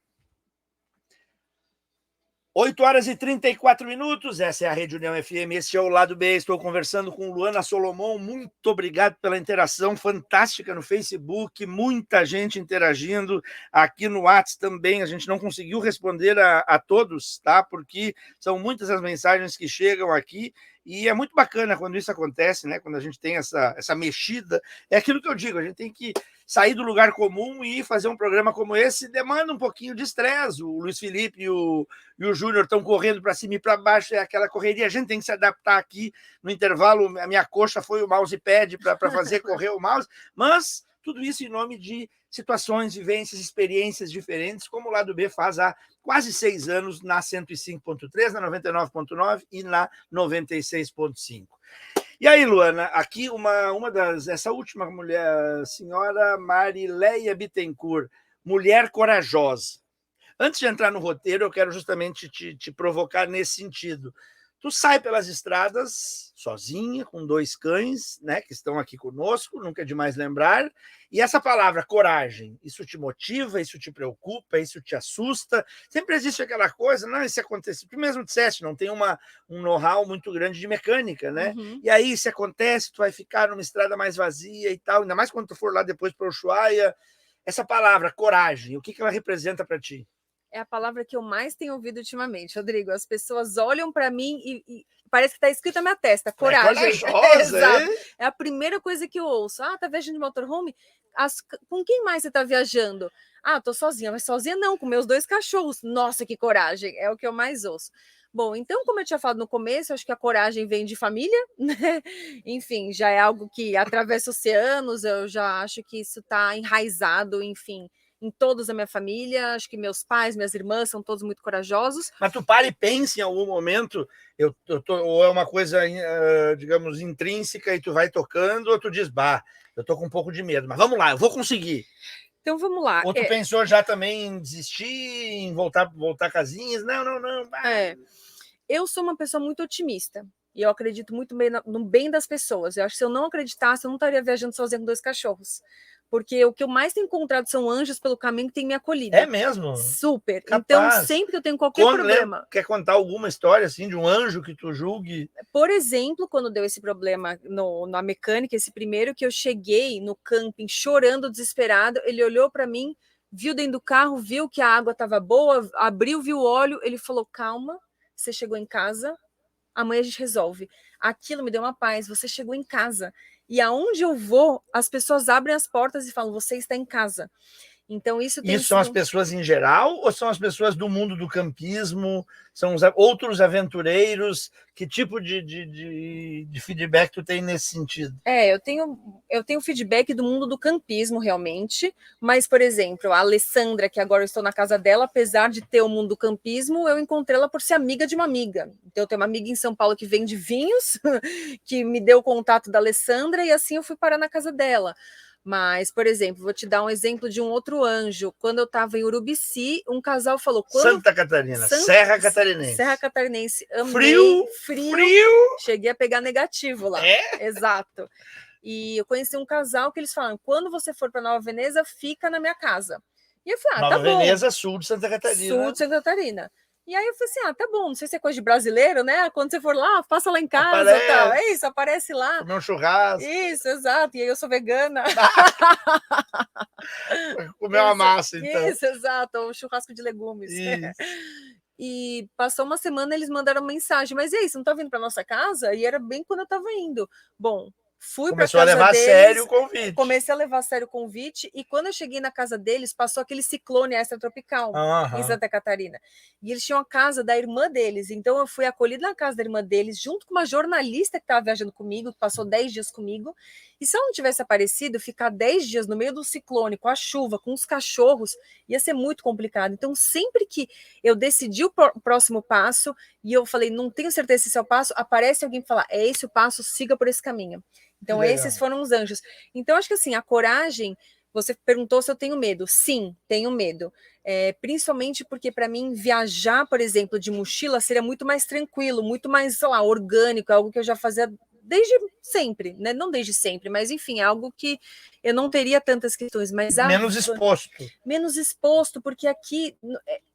8h34. Essa é a Rede União FM. Esse é o Lado B. Estou conversando com Luana Solomon. Muito obrigado pela interação fantástica no Facebook. Muita gente interagindo aqui no WhatsApp também. A gente não conseguiu responder a todos, tá? Porque são muitas as mensagens que chegam aqui. E é muito bacana quando isso acontece, né? Quando a gente tem essa mexida. É aquilo que eu digo, a gente tem que sair do lugar comum e fazer um programa como esse. Demanda um pouquinho de estresse. O Luiz Felipe e o Júnior estão correndo para cima e para baixo, é aquela correria. A gente tem que se adaptar aqui. No intervalo, a minha coxa foi o mousepad para fazer correr o mouse. Mas tudo isso em nome de situações, vivências, experiências diferentes, como o Lado B faz há quase 6 anos na 105.3, na 99.9 e na 96.5. E aí, Luana, aqui essa última mulher, senhora Marileia Bittencourt, mulher corajosa. Antes de entrar no roteiro, eu quero justamente te provocar nesse sentido. Tu sai pelas estradas sozinha, com 2 cães, né, que estão aqui conosco, nunca é demais lembrar. E essa palavra, coragem, isso te motiva, isso te preocupa, isso te assusta? Sempre existe aquela coisa, não, isso acontece. Tu mesmo disseste, não tem um know-how muito grande de mecânica, né? Uhum. E aí, se acontece, tu vai ficar numa estrada mais vazia e tal, ainda mais quando tu for lá depois para o Ushuaia. Essa palavra, coragem, o que ela representa para ti? É a palavra que eu mais tenho ouvido ultimamente, Rodrigo. As pessoas olham para mim e parece que está escrito na minha testa, coragem. É corajosa, Exato. É a primeira coisa que eu ouço. Tá viajando de motorhome? Com quem mais você está viajando? Tô sozinha. Mas sozinha não, com meus 2 cachorros. Nossa, que coragem. É o que eu mais ouço. Bom, então, como eu tinha falado no começo, acho que a coragem vem de família, né? Enfim, já é algo que atravessa oceanos, eu já acho que isso está enraizado, enfim, em todos da minha família. Acho que meus pais, minhas irmãs são todos muito corajosos. Mas tu para e pensa em algum momento, ou é uma coisa, digamos, intrínseca e tu vai tocando, ou tu diz, eu tô com um pouco de medo, mas vamos lá, eu vou conseguir. Então vamos lá. Ou tu pensou já também em desistir, em voltar casinhas? Não. Eu sou uma pessoa muito otimista. E eu acredito muito bem no bem das pessoas. Eu acho que se eu não acreditasse, eu não estaria viajando sozinha com 2 cachorros. Porque o que eu mais tenho encontrado são anjos pelo caminho que têm me acolhido. É mesmo? Super. Capaz. Então, sempre que eu tenho qualquer problema... Quer contar alguma história assim de um anjo que tu julgue? Por exemplo, quando deu esse problema na mecânica, esse primeiro que eu cheguei no camping chorando, desesperado, ele olhou para mim, viu dentro do carro, viu que a água estava boa, abriu, viu o óleo, ele falou, calma, você chegou em casa, amanhã a gente resolve. Aquilo me deu uma paz, você chegou em casa. E aonde eu vou, as pessoas abrem as portas e falam, você está em casa. Então, isso são as pessoas em geral ou são as pessoas do mundo do campismo? São os outros aventureiros? Que tipo de feedback tu tem nesse sentido? Eu tenho feedback do mundo do campismo, realmente. Mas, por exemplo, a Alessandra, que agora eu estou na casa dela, apesar de ter o mundo do campismo, eu encontrei ela por ser amiga de uma amiga. Então, eu tenho uma amiga em São Paulo que vende vinhos, que me deu o contato da Alessandra, e assim eu fui parar na casa dela. Mas, por exemplo, vou te dar um exemplo de um outro anjo. Quando eu estava em Urubici, um casal falou... Santa Catarina, Serra Catarinense. Serra Catarinense, amei. Frio. Cheguei a pegar negativo lá. Exato. E eu conheci um casal que eles falaram, quando você for para Nova Veneza, fica na minha casa. E eu falei, Nova tá bom. Veneza, sul de Santa Catarina. Sul de Santa Catarina. E aí eu falei assim, tá bom, não sei se é coisa de brasileiro, né? Quando você for lá, passa lá em casa, tal. É isso, aparece lá. Comer um churrasco. Isso, exato. E aí eu sou vegana. Comer uma massa, então. Isso, exato. Um churrasco de legumes. E passou uma semana, eles mandaram mensagem, mas e aí, você não tá vindo para nossa casa? E era bem quando eu tava indo. Bom, fui para casa deles. Começou a levar a sério o convite. Comecei a levar a sério o convite, e quando eu cheguei na casa deles, passou aquele ciclone extratropical em Santa Catarina. E eles tinham a casa da irmã deles, então eu fui acolhida na casa da irmã deles, junto com uma jornalista que estava viajando comigo, que passou 10 dias comigo. E se ela não tivesse aparecido, ficar 10 dias no meio do ciclone, com a chuva, com os cachorros, ia ser muito complicado. Então, sempre que eu decidi o próximo passo, e eu falei, não tenho certeza se esse é o passo, aparece alguém e fala, é esse o passo, siga por esse caminho. Então, esses foram os anjos. Então, acho que assim, a coragem, você perguntou se eu tenho medo. Sim, tenho medo. Principalmente porque, para mim, viajar, por exemplo, de mochila seria muito mais tranquilo, muito mais, sei lá, orgânico, algo que eu já fazia desde sempre, né? Não desde sempre, mas enfim, algo que eu não teria tantas questões, mas menos exposto. Menos exposto, porque aqui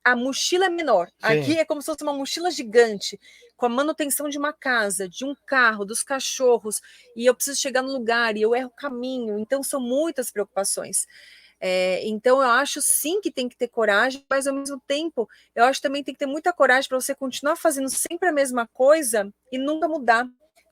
a mochila é menor. Sim. Aqui é como se fosse uma mochila gigante, com a manutenção de uma casa, de um carro, dos cachorros, e eu preciso chegar no lugar e eu erro o caminho, então são muitas preocupações. Então eu acho sim que tem que ter coragem, mas ao mesmo tempo eu acho que também tem que ter muita coragem para você continuar fazendo sempre a mesma coisa e nunca mudar.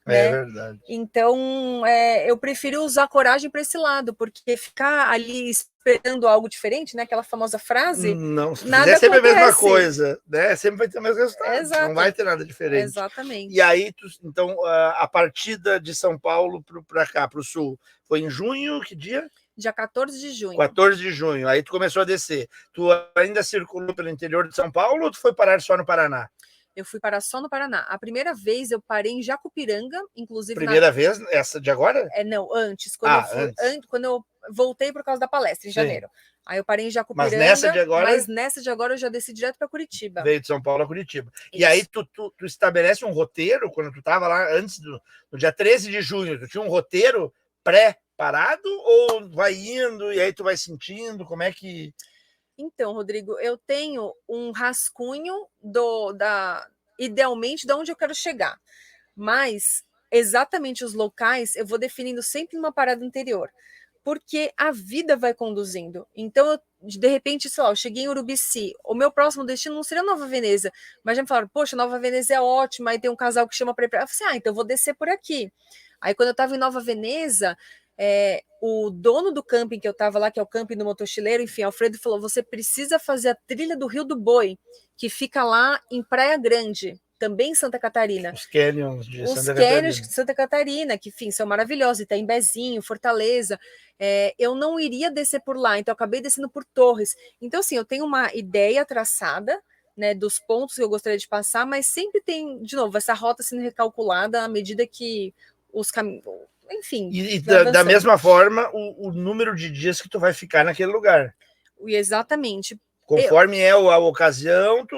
É verdade. Então, eu prefiro usar coragem para esse lado, porque ficar ali esperando algo diferente, né? Aquela famosa frase. Não, se fizer sempre acontece. A mesma coisa, né? Sempre vai ter o mesmo resultado. Exato. Não vai ter nada diferente. Exatamente. E aí, então, a partida de São Paulo para cá, para o sul, foi em junho? Que dia? Dia 14 de junho. 14 de junho. Aí tu começou a descer. Tu ainda circulou pelo interior de São Paulo ou tu foi parar só no Paraná? Eu fui parar só no Paraná. A primeira vez eu parei em Jacupiranga, inclusive... Primeira vez? Essa de agora? Não, antes. Quando eu voltei por causa da palestra, em janeiro. Aí eu parei em Jacupiranga. Mas nessa de agora eu já desci direto para Curitiba. Veio de São Paulo a Curitiba. Isso. E aí tu estabelece um roteiro, quando tu estava lá antes no dia 13 de junho, tu tinha um roteiro pré-parado ou vai indo e aí tu vai sentindo? Como é que... Então, Rodrigo, eu tenho um rascunho idealmente de onde eu quero chegar, mas exatamente os locais eu vou definindo sempre numa parada anterior, porque a vida vai conduzindo. Então, de repente, sei lá, eu cheguei em Urubici, o meu próximo destino não seria Nova Veneza, mas já me falaram, poxa, Nova Veneza é ótima, aí tem um casal que chama para ir pra... Eu falei assim, então eu vou descer por aqui. Aí, quando eu estava em Nova Veneza... o dono do camping que eu estava lá, que é o camping do motochileiro, enfim, Alfredo falou, você precisa fazer a trilha do Rio do Boi, que fica lá em Praia Grande, também em Santa Catarina. Os canyons de Santa Catarina, que, enfim, são maravilhosos, Itaimbezinho, Fortaleza. Eu não iria descer por lá, então eu acabei descendo por Torres. Então, assim, eu tenho uma ideia traçada, né, dos pontos que eu gostaria de passar, mas sempre tem, de novo, essa rota sendo recalculada à medida que enfim. E da mesma forma, o número de dias que tu vai ficar naquele lugar. Exatamente. Conforme é a ocasião, tu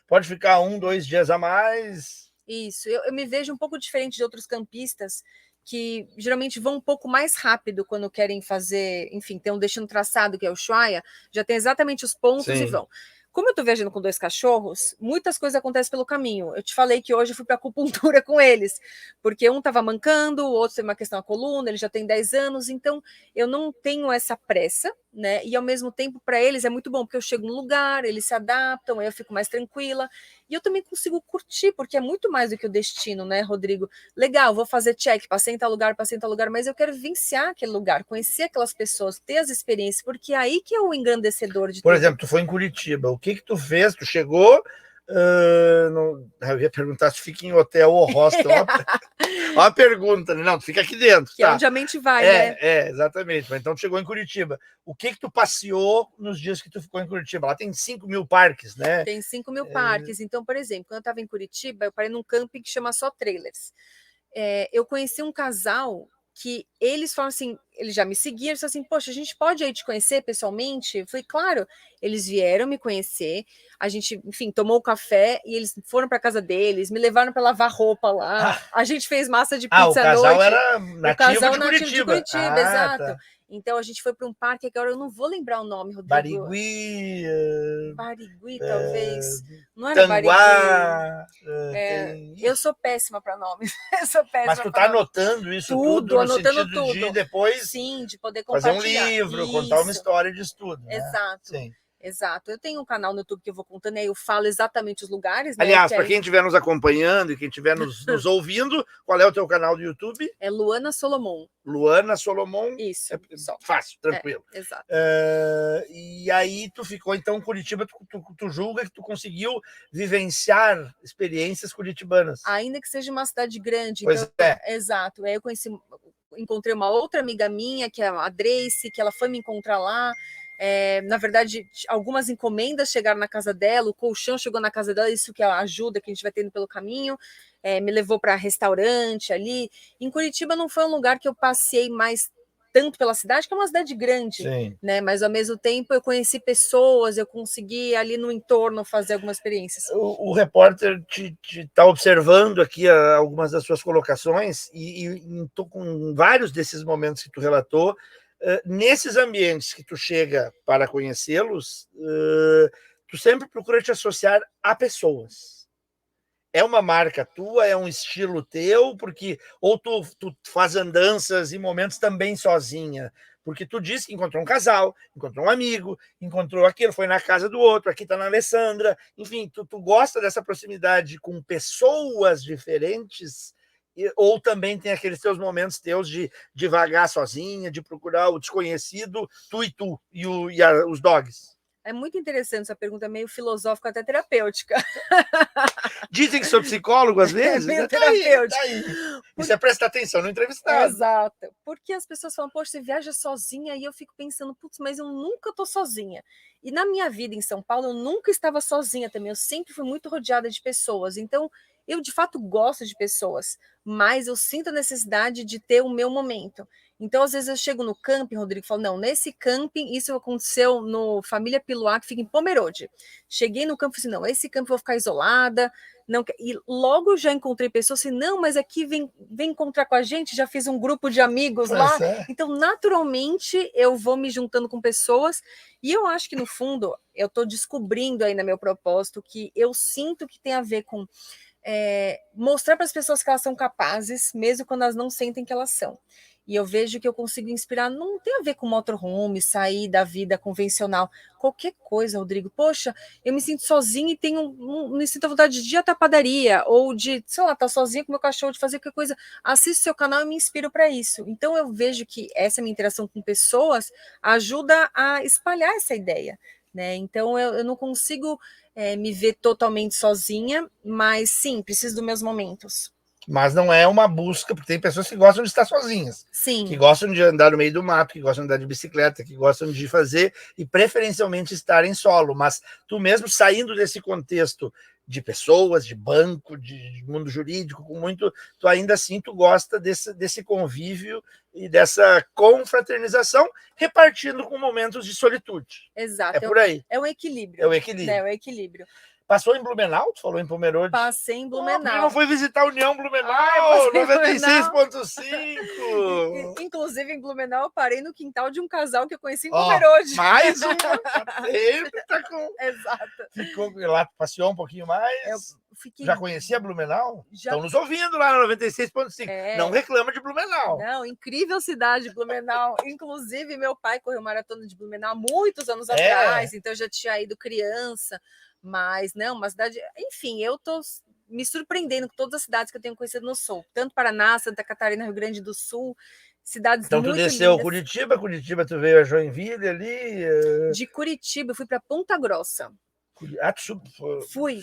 pode ficar 1, 2 dias a mais. Isso, eu me vejo um pouco diferente de outros campistas que geralmente vão um pouco mais rápido quando querem fazer, enfim, tem um destino traçado que é o Ushuaia, já tem exatamente os pontos e vão. Como eu tô viajando com 2 cachorros, muitas coisas acontecem pelo caminho. Eu te falei que hoje eu fui para acupuntura com eles, porque um estava mancando, o outro tem uma questão na coluna, ele já tem 10 anos, então eu não tenho essa pressa, né? E ao mesmo tempo, para eles é muito bom, porque eu chego no lugar, eles se adaptam, aí eu fico mais tranquila. E eu também consigo curtir, porque é muito mais do que o destino, né, Rodrigo? Legal, vou fazer check, passei em tal lugar, mas eu quero vivenciar aquele lugar, conhecer aquelas pessoas, ter as experiências, porque é aí que é o engrandecedor de Por tudo. exemplo, tu foi em Curitiba, o que tu fez? Tu chegou... eu ia perguntar se fica em hotel ou hostel. Ó a pergunta, né? Não, tu fica aqui dentro. Que é onde a mente vai, né? Exatamente. Mas então tu chegou em Curitiba. O que tu passeou nos dias que tu ficou em Curitiba? Lá tem 5.000 parques, né? Tem 5.000 parques. Então, por exemplo, quando eu estava em Curitiba, eu parei num camping que chama Só Trailers. Eu conheci um casal que eles falam assim, eles já me seguiam, eles falaram assim, poxa, a gente pode aí te conhecer pessoalmente? Eu falei, claro, eles vieram me conhecer, a gente, enfim, tomou o café e eles foram para casa deles, me levaram para lavar roupa lá, a gente fez massa de pizza à noite. O casal era nativo de Curitiba. Exato. Tá. Então a gente foi para um parque, agora eu não vou lembrar o nome, Rodrigo. Barigui, talvez. Não era Tanguá, Barigui. Eu sou péssima para nomes. Mas tu tá anotando isso tudo no anotando sentido tudo. de depois Sim, de poder compartilhar. Fazer um livro, contar uma história disso tudo. Né? Exato. Sim. Exato. Eu tenho um canal no YouTube que eu vou contando, aí eu falo exatamente os lugares. Né, aliás, para quem estiver nos acompanhando e quem estiver nos ouvindo, qual é o teu canal do YouTube? É Luana Solomon. Luana Solomon. Isso. Fácil, tranquilo. Exato. E aí tu ficou, então, em Curitiba, tu julga que tu conseguiu vivenciar experiências curitibanas. Ainda que seja uma cidade grande. Pois então, exato. Aí eu encontrei uma outra amiga minha, que é a Drace, que ela foi me encontrar lá. Na verdade, algumas encomendas chegaram na casa dela, o colchão chegou na casa dela, isso que é a ajuda que a gente vai tendo pelo caminho, me levou para restaurante ali. Em Curitiba não foi um lugar que eu passei mais tanto pela cidade, que é uma cidade grande, né? Mas ao mesmo tempo eu conheci pessoas, eu consegui ali no entorno fazer algumas experiências. O repórter te está observando aqui algumas das suas colocaões e com vários desses momentos que tu relatou. Nesses ambientes que tu chega para conhecê-los, tu sempre procura te associar a pessoas. É uma marca tua, é um estilo teu, porque ou tu faz andanças e momentos também sozinha, porque tu disse que encontrou um casal, encontrou um amigo, encontrou aquilo, foi na casa do outro, aqui está na Alessandra, enfim, tu gosta dessa proximidade com pessoas diferentes, ou também tem aqueles teus momentos teus de vagar sozinha, de procurar o desconhecido, tu e os dogs? É muito interessante essa pergunta, meio filosófica, até terapêutica. Dizem que sou psicólogo às vezes. Meio terapêutico. Tá aí. Isso é prestar atenção no entrevistado. Exato. Porque as pessoas falam, poxa, você viaja sozinha, e eu fico pensando, putz, mas eu nunca tô sozinha. E na minha vida em São Paulo, eu nunca estava sozinha também, eu sempre fui muito rodeada de pessoas. Então, eu de fato gosto de pessoas, mas eu sinto a necessidade de ter o meu momento. Então, às vezes eu chego no camping, Rodrigo, e falo, não, nesse camping, isso aconteceu no Família Piluá, que fica em Pomerode. Cheguei no camping e falei, não, esse camping eu vou ficar isolada. Não, e logo já encontrei pessoas assim, não, mas aqui vem encontrar com a gente, já fiz um grupo de amigos lá. Então, naturalmente, eu vou me juntando com pessoas, e eu acho que, no fundo, eu estou descobrindo aí no meu propósito que eu sinto que tem a ver com mostrar para as pessoas que elas são capazes, mesmo quando elas não sentem que elas são. E eu vejo que eu consigo inspirar, não tem a ver com motorhome, sair da vida convencional, qualquer coisa, Rodrigo. Poxa, eu me sinto sozinha e me sinto à vontade de ir até a padaria, ou de, sei lá, estar sozinha com meu cachorro, de fazer qualquer coisa. Assisto seu canal e me inspiro para isso. Então eu vejo que essa minha interação com pessoas ajuda a espalhar essa ideia, né? Então eu não consigo me ver totalmente sozinha, mas sim, preciso dos meus momentos. Mas não é uma busca, porque tem pessoas que gostam de estar sozinhas. Sim. Que gostam de andar no meio do mato, que gostam de andar de bicicleta, que gostam de fazer, e preferencialmente estar em solo. Mas tu mesmo, saindo desse contexto de pessoas, de banco, de mundo jurídico, com muito. Tu ainda assim tu gosta desse convívio e dessa confraternização, repartindo com momentos de solitude. Exato. É por aí. É um equilíbrio. É o equilíbrio. É o equilíbrio. Passou em Blumenau? Tu falou em Pomerode? Passei em Blumenau. Não foi visitar a União Blumenau, 96,5. Inclusive, em Blumenau, eu parei no quintal de um casal que eu conheci em Pomerode. Mais uma. Sempre tá com... Exato. Ficou lá, passeou um pouquinho mais. Já conhecia Blumenau? Já... Estão nos ouvindo lá no 96,5. Não reclama de Blumenau. Não, incrível cidade, Blumenau. Inclusive, meu pai correu maratona de Blumenau muitos anos atrás, então eu já tinha ido criança. Mas não, uma cidade... Enfim, eu tô me surpreendendo com todas as cidades que eu tenho conhecido no Sul. Tanto Paraná, Santa Catarina, Rio Grande do Sul. Cidades então muito tu desceu lindas. Curitiba tu veio a Joinville ali? De Curitiba eu fui para Ponta Grossa.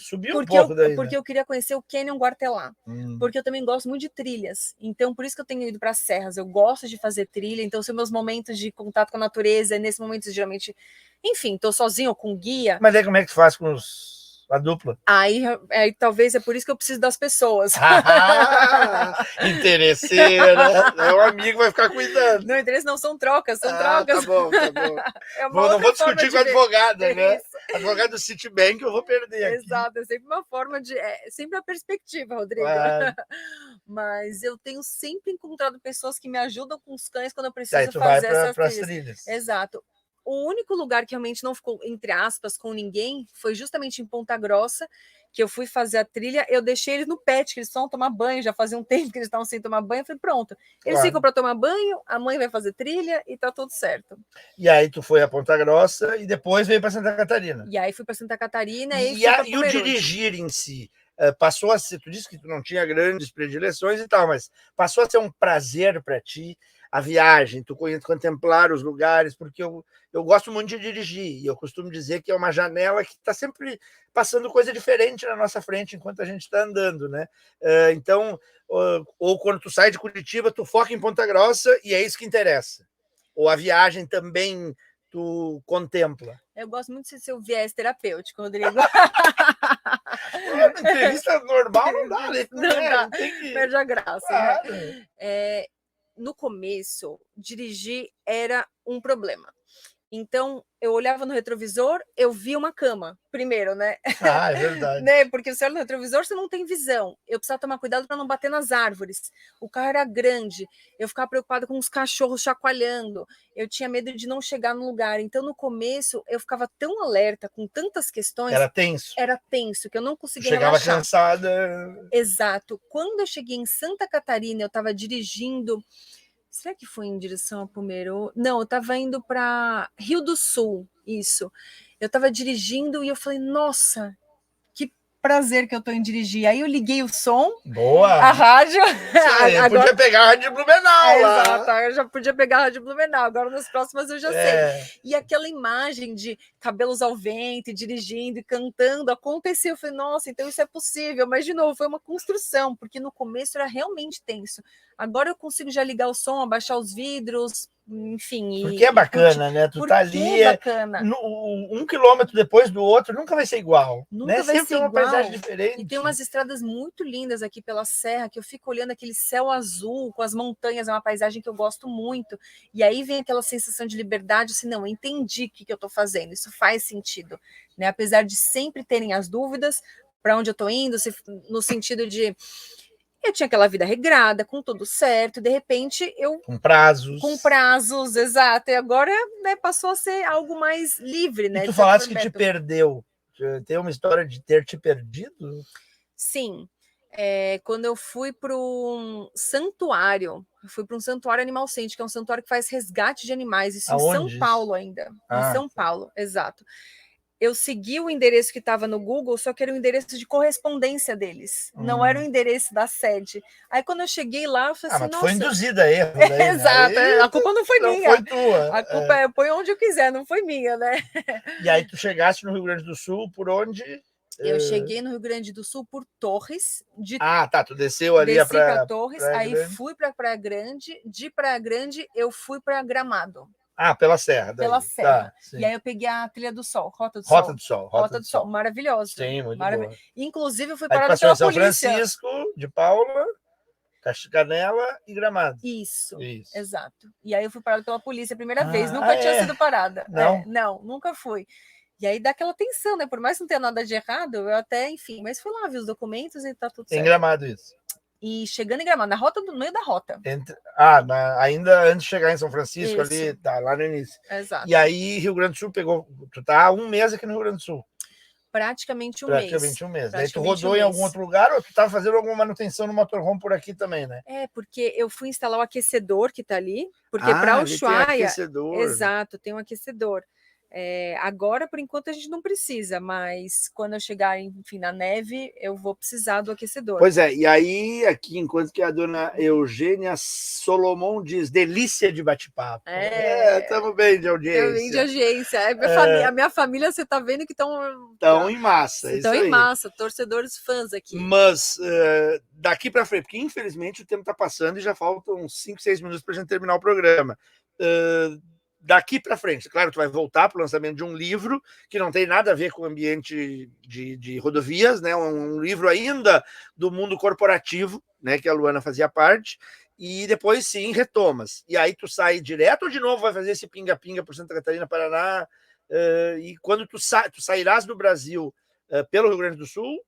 Subiu um pouco daí, porque eu queria conhecer o Canyon Guartelá, porque eu também gosto muito de trilhas, então por isso que eu tenho ido para as serras, eu gosto de fazer trilha, então são meus momentos de contato com a natureza, nesse momento geralmente, enfim, estou sozinho ou com guia. Mas aí como é que tu faz com a dupla? Aí talvez é por isso que eu preciso das pessoas. Interesseira, o amigo vai ficar cuidando. Não, interesse não, são trocas, são trocas. Tá bom. Não vou discutir com a advogada, né? Advogado do Citibank eu vou perder. Exato, é sempre uma forma de... sempre a perspectiva, Rodrigo. Claro. Mas eu tenho sempre encontrado pessoas que me ajudam com os cães quando eu preciso fazer essas trilhas. Exato. O único lugar que realmente não ficou, entre aspas, com ninguém, foi justamente em Ponta Grossa, que eu fui fazer a trilha, eu deixei eles no pet, que eles vão tomar banho, já fazia um tempo que eles estavam sem tomar banho, eu falei, pronto, eles ficam para tomar banho, a mãe vai fazer trilha e tá tudo certo. E aí tu foi a Ponta Grossa e depois veio para Santa Catarina. E aí fui para Santa Catarina e o dirigir em si, passou a ser, tu disse que tu não tinha grandes predileções e tal, mas passou a ser um prazer para ti, a viagem, tu contemplar os lugares, porque eu gosto muito de dirigir, e eu costumo dizer que é uma janela que está sempre passando coisa diferente na nossa frente enquanto a gente está andando, né? Então, ou quando tu sai de Curitiba, tu foca em Ponta Grossa e é isso que interessa. Ou a viagem também tu contempla. Eu gosto muito de ser o viés terapêutico, Rodrigo. Entrevista normal não dá, né? Não dá, perde a graça. Claro. Né? No começo, dirigir era um problema. Então, eu olhava no retrovisor, eu via uma cama, primeiro, né? É verdade. Né? Porque você olha no retrovisor, você não tem visão. Eu precisava tomar cuidado para não bater nas árvores. O carro era grande, eu ficava preocupada com os cachorros chacoalhando, eu tinha medo de não chegar no lugar. Então, no começo, eu ficava tão alerta com tantas questões. Era tenso. Era tenso, que eu não conseguia relaxar. Chegava cansada. Exato. Quando eu cheguei em Santa Catarina, eu estava dirigindo... Será que foi em direção a Pomerode? Não, eu estava indo para Rio do Sul, isso. Eu estava dirigindo e eu falei, nossa, que prazer que eu estou em dirigir. Aí eu liguei o som, a rádio. Agora... podia pegar a rádio Blumenau lá. Exato, eu já podia pegar a rádio Blumenau. Agora nas próximas eu já sei. E aquela imagem de cabelos ao vento, e dirigindo e cantando, aconteceu. Eu falei, nossa, então isso é possível. Mas, de novo, foi uma construção, porque no começo era realmente tenso. Agora eu consigo já ligar o som, abaixar os vidros, enfim. Porque é bacana, né? Tu tá ali, um quilômetro depois do outro, nunca vai ser igual. Nunca vai ser uma paisagem diferente. E tem umas estradas muito lindas aqui pela serra, que eu fico olhando aquele céu azul com as montanhas, é uma paisagem que eu gosto muito. E aí vem aquela sensação de liberdade, assim, não, eu entendi o que eu tô fazendo, isso faz sentido, né? Apesar de sempre terem as dúvidas para onde eu tô indo, no sentido de... Eu tinha aquela vida regrada, com tudo certo, e de repente eu... Com prazos. Com prazos, exato. E agora, né, passou a ser algo mais livre, né? E tu falaste que te perdeu. Tem uma história de ter te perdido? Sim. Quando eu fui para um santuário, eu fui para um santuário Animal Center, que é um santuário que faz resgate de animais, isso em São Paulo ainda. Em São Paulo, exato. Eu segui o endereço que estava no Google, só que era o endereço de correspondência deles, não era o endereço da sede. Aí quando eu cheguei lá, eu falei assim, mas nossa... foi induzida a erro. Daí, exato, né? A culpa não foi minha. Não foi tua. A culpa põe onde eu quiser, não foi minha, né? E aí tu chegaste no Rio Grande do Sul, por onde? Eu cheguei no Rio Grande do Sul por Torres. Tu desceu ali para Torres, aí fui para Praia Grande, de Praia Grande eu fui para Gramado. Ah, pela Serra. Pela Serra. Sim. E aí eu peguei a Trilha do Sol, Rota do Sol. Rota do Sol. Maravilhosa. Sim, muito boa. Inclusive, eu fui Aí parada passou pela em São polícia. Francisco de Paula, Canela e Gramado. Isso, exato. E aí eu fui parada pela polícia a primeira vez, nunca tinha sido parada. Não? Não, nunca fui. E aí dá aquela tensão, né? Por mais que não tenha nada de errado, eu até, enfim, mas fui lá ver os documentos e tá tudo certo. Em Gramado isso. E chegando em Gramado, no meio da rota. Ainda antes de chegar em São Francisco, Isso. ali, tá, lá no início. Exato. E aí, Rio Grande do Sul pegou. Tu tá há um mês aqui no Rio Grande do Sul. Praticamente um mês. Daí tu rodou em algum outro lugar ou tu estava fazendo alguma manutenção no motorhome por aqui também, né? Porque eu fui instalar o aquecedor que tá ali, porque para Ushuaia... Exato, tem um aquecedor. Agora, por enquanto, a gente não precisa, mas quando eu chegar, enfim, na neve, eu vou precisar do aquecedor. Pois é, e aí, aqui, enquanto que a dona Eugênia Solomon diz, delícia de bate-papo. Estamos bem de audiência. Estamos bem de audiência. A minha família, você está vendo que estão em massa. Estão em massa, torcedores fãs aqui. Mas daqui para frente, porque infelizmente o tempo está passando e já faltam uns 5, 6 minutos para a gente terminar o programa. Daqui para frente, claro, tu vai voltar para o lançamento de um livro que não tem nada a ver com o ambiente de rodovias, né? Um livro ainda do mundo corporativo, né? Que a Luana fazia parte, e depois sim retomas. E aí tu sai direto ou de novo vai fazer esse pinga-pinga por Santa Catarina, Paraná, e quando tu sairás do Brasil pelo Rio Grande do Sul?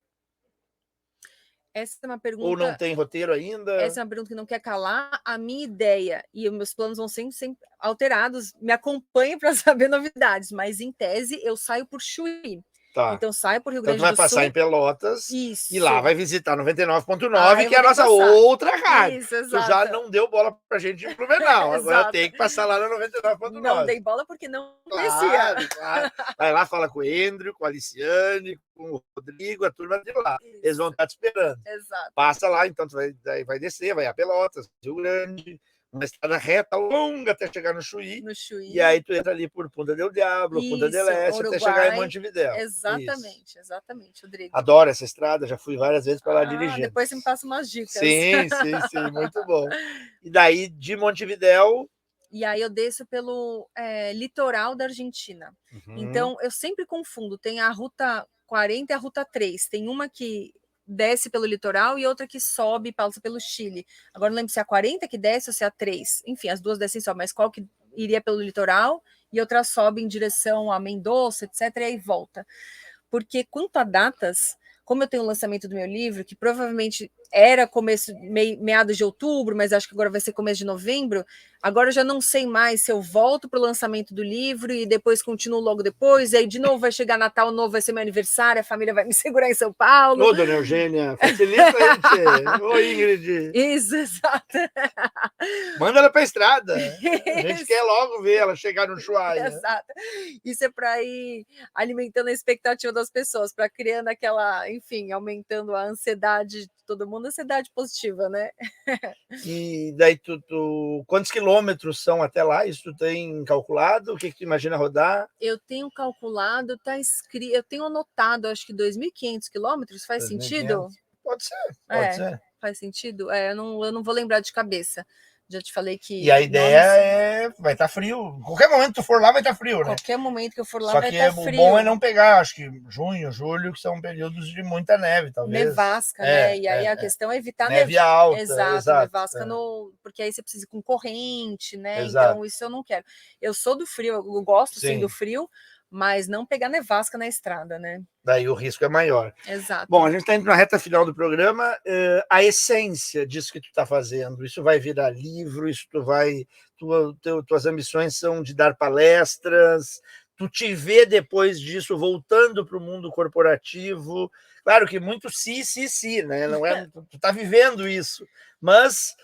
Essa é uma pergunta... Ou não tem roteiro ainda? Essa é uma pergunta que não quer calar. A minha ideia e os meus planos vão sempre alterados. Me acompanhe para saber novidades, mas em tese eu saio por Chuí. Tá. Então saio por Rio Grande do Sul. Então tu vai passar em Pelotas. Isso. E lá vai visitar 99.9, que é a nossa outra rádio. Isso, exato. Tu já não deu bola pra gente em Blumenau. Agora tem que passar lá na 99.9. Não dei bola porque não conhecia. Claro. Vai lá, fala com o Andrew, com a Aliciane, com o Rodrigo, a turma de lá. Isso. Eles vão estar te esperando. Exato. Passa lá, então tu vai descer, vai a Pelotas, Rio Grande, uma estrada reta longa até chegar no Chuí. E aí tu entra ali por Punta del Diablo, Punta del Este, até chegar em Montevidéu. Exatamente, Rodrigo. Adoro essa estrada, já fui várias vezes para lá dirigindo. Depois você me passa umas dicas. Sim, muito bom. E daí de Montevidéu... E aí eu desço pelo litoral da Argentina. Então eu sempre confundo, tem a Ruta 40 e a Ruta 3. Tem uma que desce pelo litoral e outra que sobe e passa pelo Chile. Agora não lembro se é a 40 que desce ou se é a 3. Enfim, as duas descem só, mas qual que iria pelo litoral e outra sobe em direção a Mendoza, etc. E aí volta. Porque quanto a datas, como eu tenho o lançamento do meu livro, que provavelmente era meados de outubro, mas acho que agora vai ser começo de novembro, agora eu já não sei mais se eu volto para o lançamento do livro e depois continuo logo depois, e aí de novo vai chegar Natal novo, vai ser meu aniversário, a família vai me segurar em São Paulo. Ô, dona Eugênia, facilita aí. Ô, Ingrid. Isso, exato. Manda ela para a estrada. A gente quer logo ver ela chegar no Ushuaia. Exato. Isso é para ir alimentando a expectativa das pessoas, para criando aquela, enfim, aumentando a ansiedade de todo mundo, ansiedade positiva, né? E daí quantos quilômetros são até lá? Isso tu tem calculado? O que tu imagina rodar? Eu tenho calculado, tá escrito, eu tenho anotado, acho que 2.500 quilômetros, faz 2.500. Sentido? Pode ser. Faz sentido? Eu não vou lembrar de cabeça. Já te falei que... E a ideia vai estar frio. Qualquer momento que tu for lá, vai estar frio, né? Qualquer momento que eu for lá, vai estar frio. Só que o bom é não pegar, acho que junho, julho, que são períodos de muita neve, talvez. Nevasca, né? E aí a questão é evitar neve alta. Exato, nevasca porque aí você precisa ir com corrente, né? Exato. Então isso eu não quero. Eu sou do frio, eu gosto sim do frio, mas não pegar nevasca na estrada, né? Daí o risco é maior. Exato. Bom, a gente está indo na reta final do programa. A essência disso que tu está fazendo, isso vai virar livro, isso tuas ambições são de dar palestras, tu te vê depois disso voltando para o mundo corporativo. Claro que muito sim, né? Não é, tu está vivendo isso, mas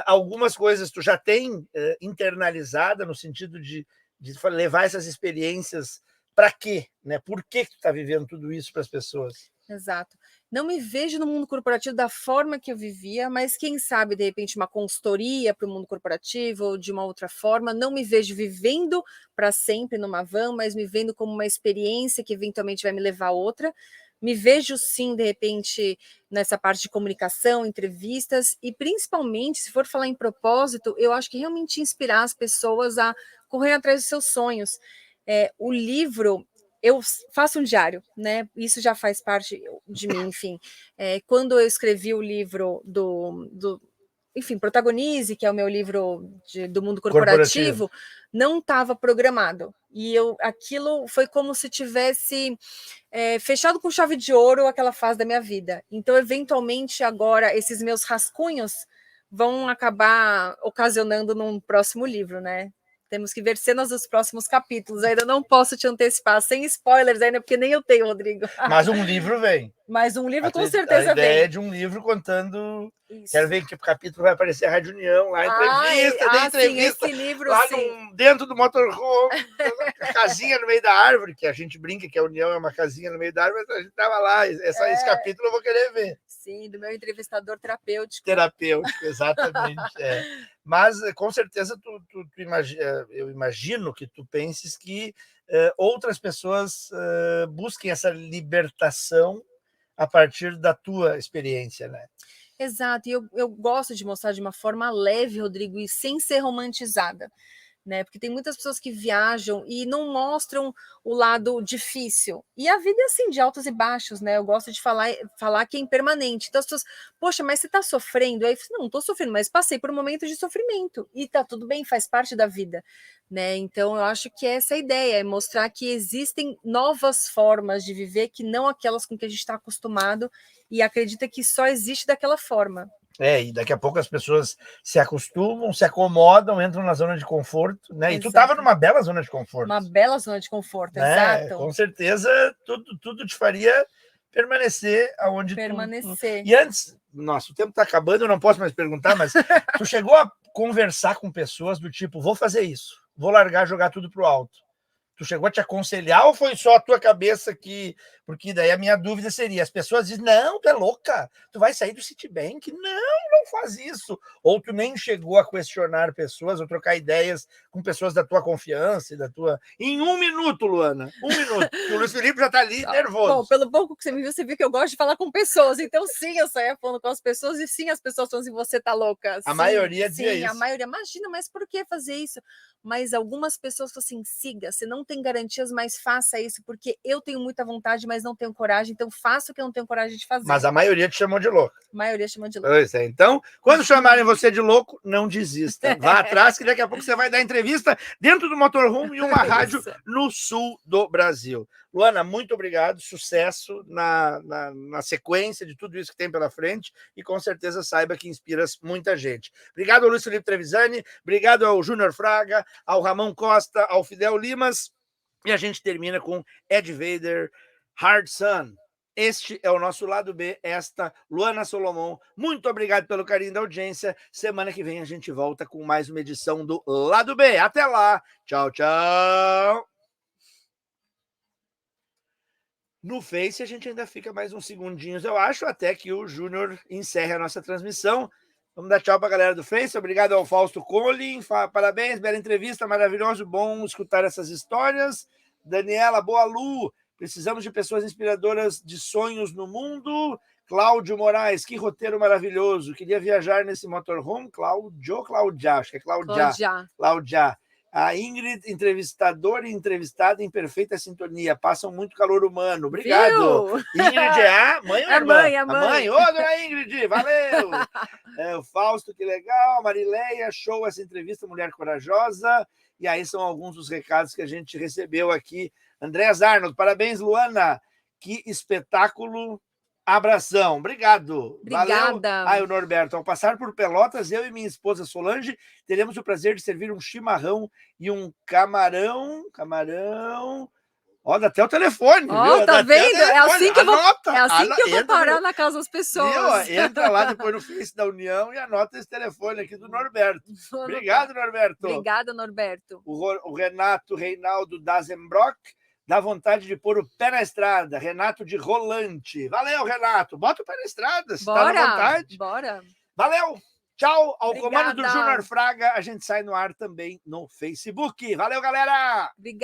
algumas coisas tu já tem internalizada no sentido de levar essas experiências. Para quê? Né? Por que tu está vivendo tudo isso para as pessoas? Exato. Não me vejo no mundo corporativo da forma que eu vivia, mas quem sabe, de repente, uma consultoria para o mundo corporativo ou de uma outra forma. Não me vejo vivendo para sempre numa van, mas me vendo como uma experiência que eventualmente vai me levar a outra. me vejo sim, de repente, nessa parte de comunicação, entrevistas, e principalmente, se for falar em propósito, eu acho que realmente inspirar as pessoas a correr atrás dos seus sonhos. O livro, eu faço um diário, né? Isso já faz parte de mim, enfim. Quando eu escrevi o livro enfim, Protagonize, que é o meu livro do mundo corporativo, não estava programado. E aquilo foi como se tivesse fechado com chave de ouro aquela fase da minha vida. Então, eventualmente, agora, esses meus rascunhos vão acabar ocasionando num próximo livro, né? Temos que ver cenas dos próximos capítulos. Ainda não posso te antecipar, sem spoilers ainda, porque nem eu tenho, Rodrigo. Mas um livro vem. Mas um livro com certeza vem. A ideia é de um livro contando... Isso. Quero ver que capítulo vai aparecer a Rádio União, lá, entrevista, sim, esse livro, lá dentro do motorhome, a casinha no meio da árvore, que a gente brinca que a União é uma casinha no meio da árvore, mas a gente estava lá, esse capítulo eu vou querer ver. Sim, do meu entrevistador terapêutico. Terapêutico, exatamente. Mas, com certeza, eu imagino que tu penses que outras pessoas busquem essa libertação a partir da tua experiência, né? Exato, e eu gosto de mostrar de uma forma leve, Rodrigo, e sem ser romantizada, né? Porque tem muitas pessoas que viajam e não mostram o lado difícil. E a vida é assim, de altos e baixos, né? Eu gosto de falar que é impermanente. Então as pessoas, poxa, mas você tá sofrendo? Aí eu falo, não tô sofrendo, mas passei por um momento de sofrimento. E tá tudo bem, faz parte da vida, né? Então eu acho que essa é a ideia, é mostrar que existem novas formas de viver que não aquelas com que a gente está acostumado e acredita que só existe daquela forma. E daqui a pouco as pessoas se acostumam, se acomodam, entram na zona de conforto, né? Exato. E tu estava numa bela zona de conforto. Uma bela zona de conforto, né? Exato. Com certeza, tudo te faria permanecer aonde permanecer. E antes, nossa, o tempo está acabando, eu não posso mais perguntar, mas tu chegou a conversar com pessoas do tipo, vou fazer isso, vou largar, jogar tudo pro alto. Tu chegou a te aconselhar ou foi só a tua cabeça que... Porque daí a minha dúvida seria, as pessoas dizem, não, tu é louca, tu vai sair do Citibank, não faz isso. Ou tu nem chegou a questionar pessoas ou trocar ideias com pessoas da tua confiança e da tua... Em 1 minuto, Luana, 1 minuto, que o Luiz Felipe já tá ali nervoso. Bom, pelo pouco que você me viu, você viu que eu gosto de falar com pessoas, então sim, eu saía falando com as pessoas e sim, as pessoas falam assim, você tá louca. A maioria dizia isso. Sim, a maioria, imagina, mas por que fazer isso? Mas algumas pessoas falam assim, siga, você não tem garantias, mas faça isso, porque eu tenho muita vontade, mas não tenho coragem, então faça o que eu não tenho coragem de fazer. Mas a maioria te chamou de louco. A maioria chamou de louco. Pois é, então, quando chamarem você de louco, não desista. Vá atrás, que daqui a pouco você vai dar entrevista dentro do Motorhome e uma rádio no sul do Brasil. Luana, muito obrigado, sucesso na sequência de tudo isso que tem pela frente e com certeza saiba que inspiras muita gente. Obrigado ao Luiz Felipe Trevisani, obrigado ao Júnior Fraga, ao Ramon Costa, ao Fidel Limas e a gente termina com Ed Vader, Hard Sun. Este é o nosso Lado B, esta Luana Solomon. Muito obrigado pelo carinho da audiência. Semana que vem a gente volta com mais uma edição do Lado B. Até lá. Tchau, tchau. No Face a gente ainda fica mais uns segundinhos, eu acho, até que o Júnior encerre a nossa transmissão. Vamos dar tchau para a galera do Face. Obrigado ao Fausto Collin. Parabéns, bela entrevista, maravilhoso. Bom escutar essas histórias. Daniela, boa Lu. Precisamos de pessoas inspiradoras de sonhos no mundo. Cláudio Moraes, que roteiro maravilhoso. Queria viajar nesse motorhome. Cláudia, acho que é Cláudia. A Ingrid, entrevistadora e entrevistada em perfeita sintonia. Passam muito calor humano. Obrigado. Viu? Ingrid é a mãe ou a irmã? A mãe. Ô, dona Ingrid, valeu. O Fausto, que legal. Marileia, show essa entrevista, mulher corajosa. E aí são alguns dos recados que a gente recebeu aqui. Andréas Arnold, parabéns, Luana. Que espetáculo. Abração. Obrigado. Obrigada. Valeu. O Norberto, ao passar por Pelotas, eu e minha esposa Solange teremos o prazer de servir um chimarrão e um camarão. Ó, dá até o telefone. Ó, tá vendo? É assim que eu vou parar na casa das pessoas. Viu? Entra lá depois no Face da União e anota esse telefone aqui do Norberto. Obrigado, Norberto. Obrigada, Norberto. O Renato Reinaldo Dazenbrock. Dá vontade de pôr o pé na estrada. Renato de Rolante. Valeu, Renato. Bota o pé na estrada, se tá na vontade. Bora. Valeu. Tchau. Ao comando do Júnior Fraga, a gente sai no ar também no Facebook. Valeu, galera. Obrigada.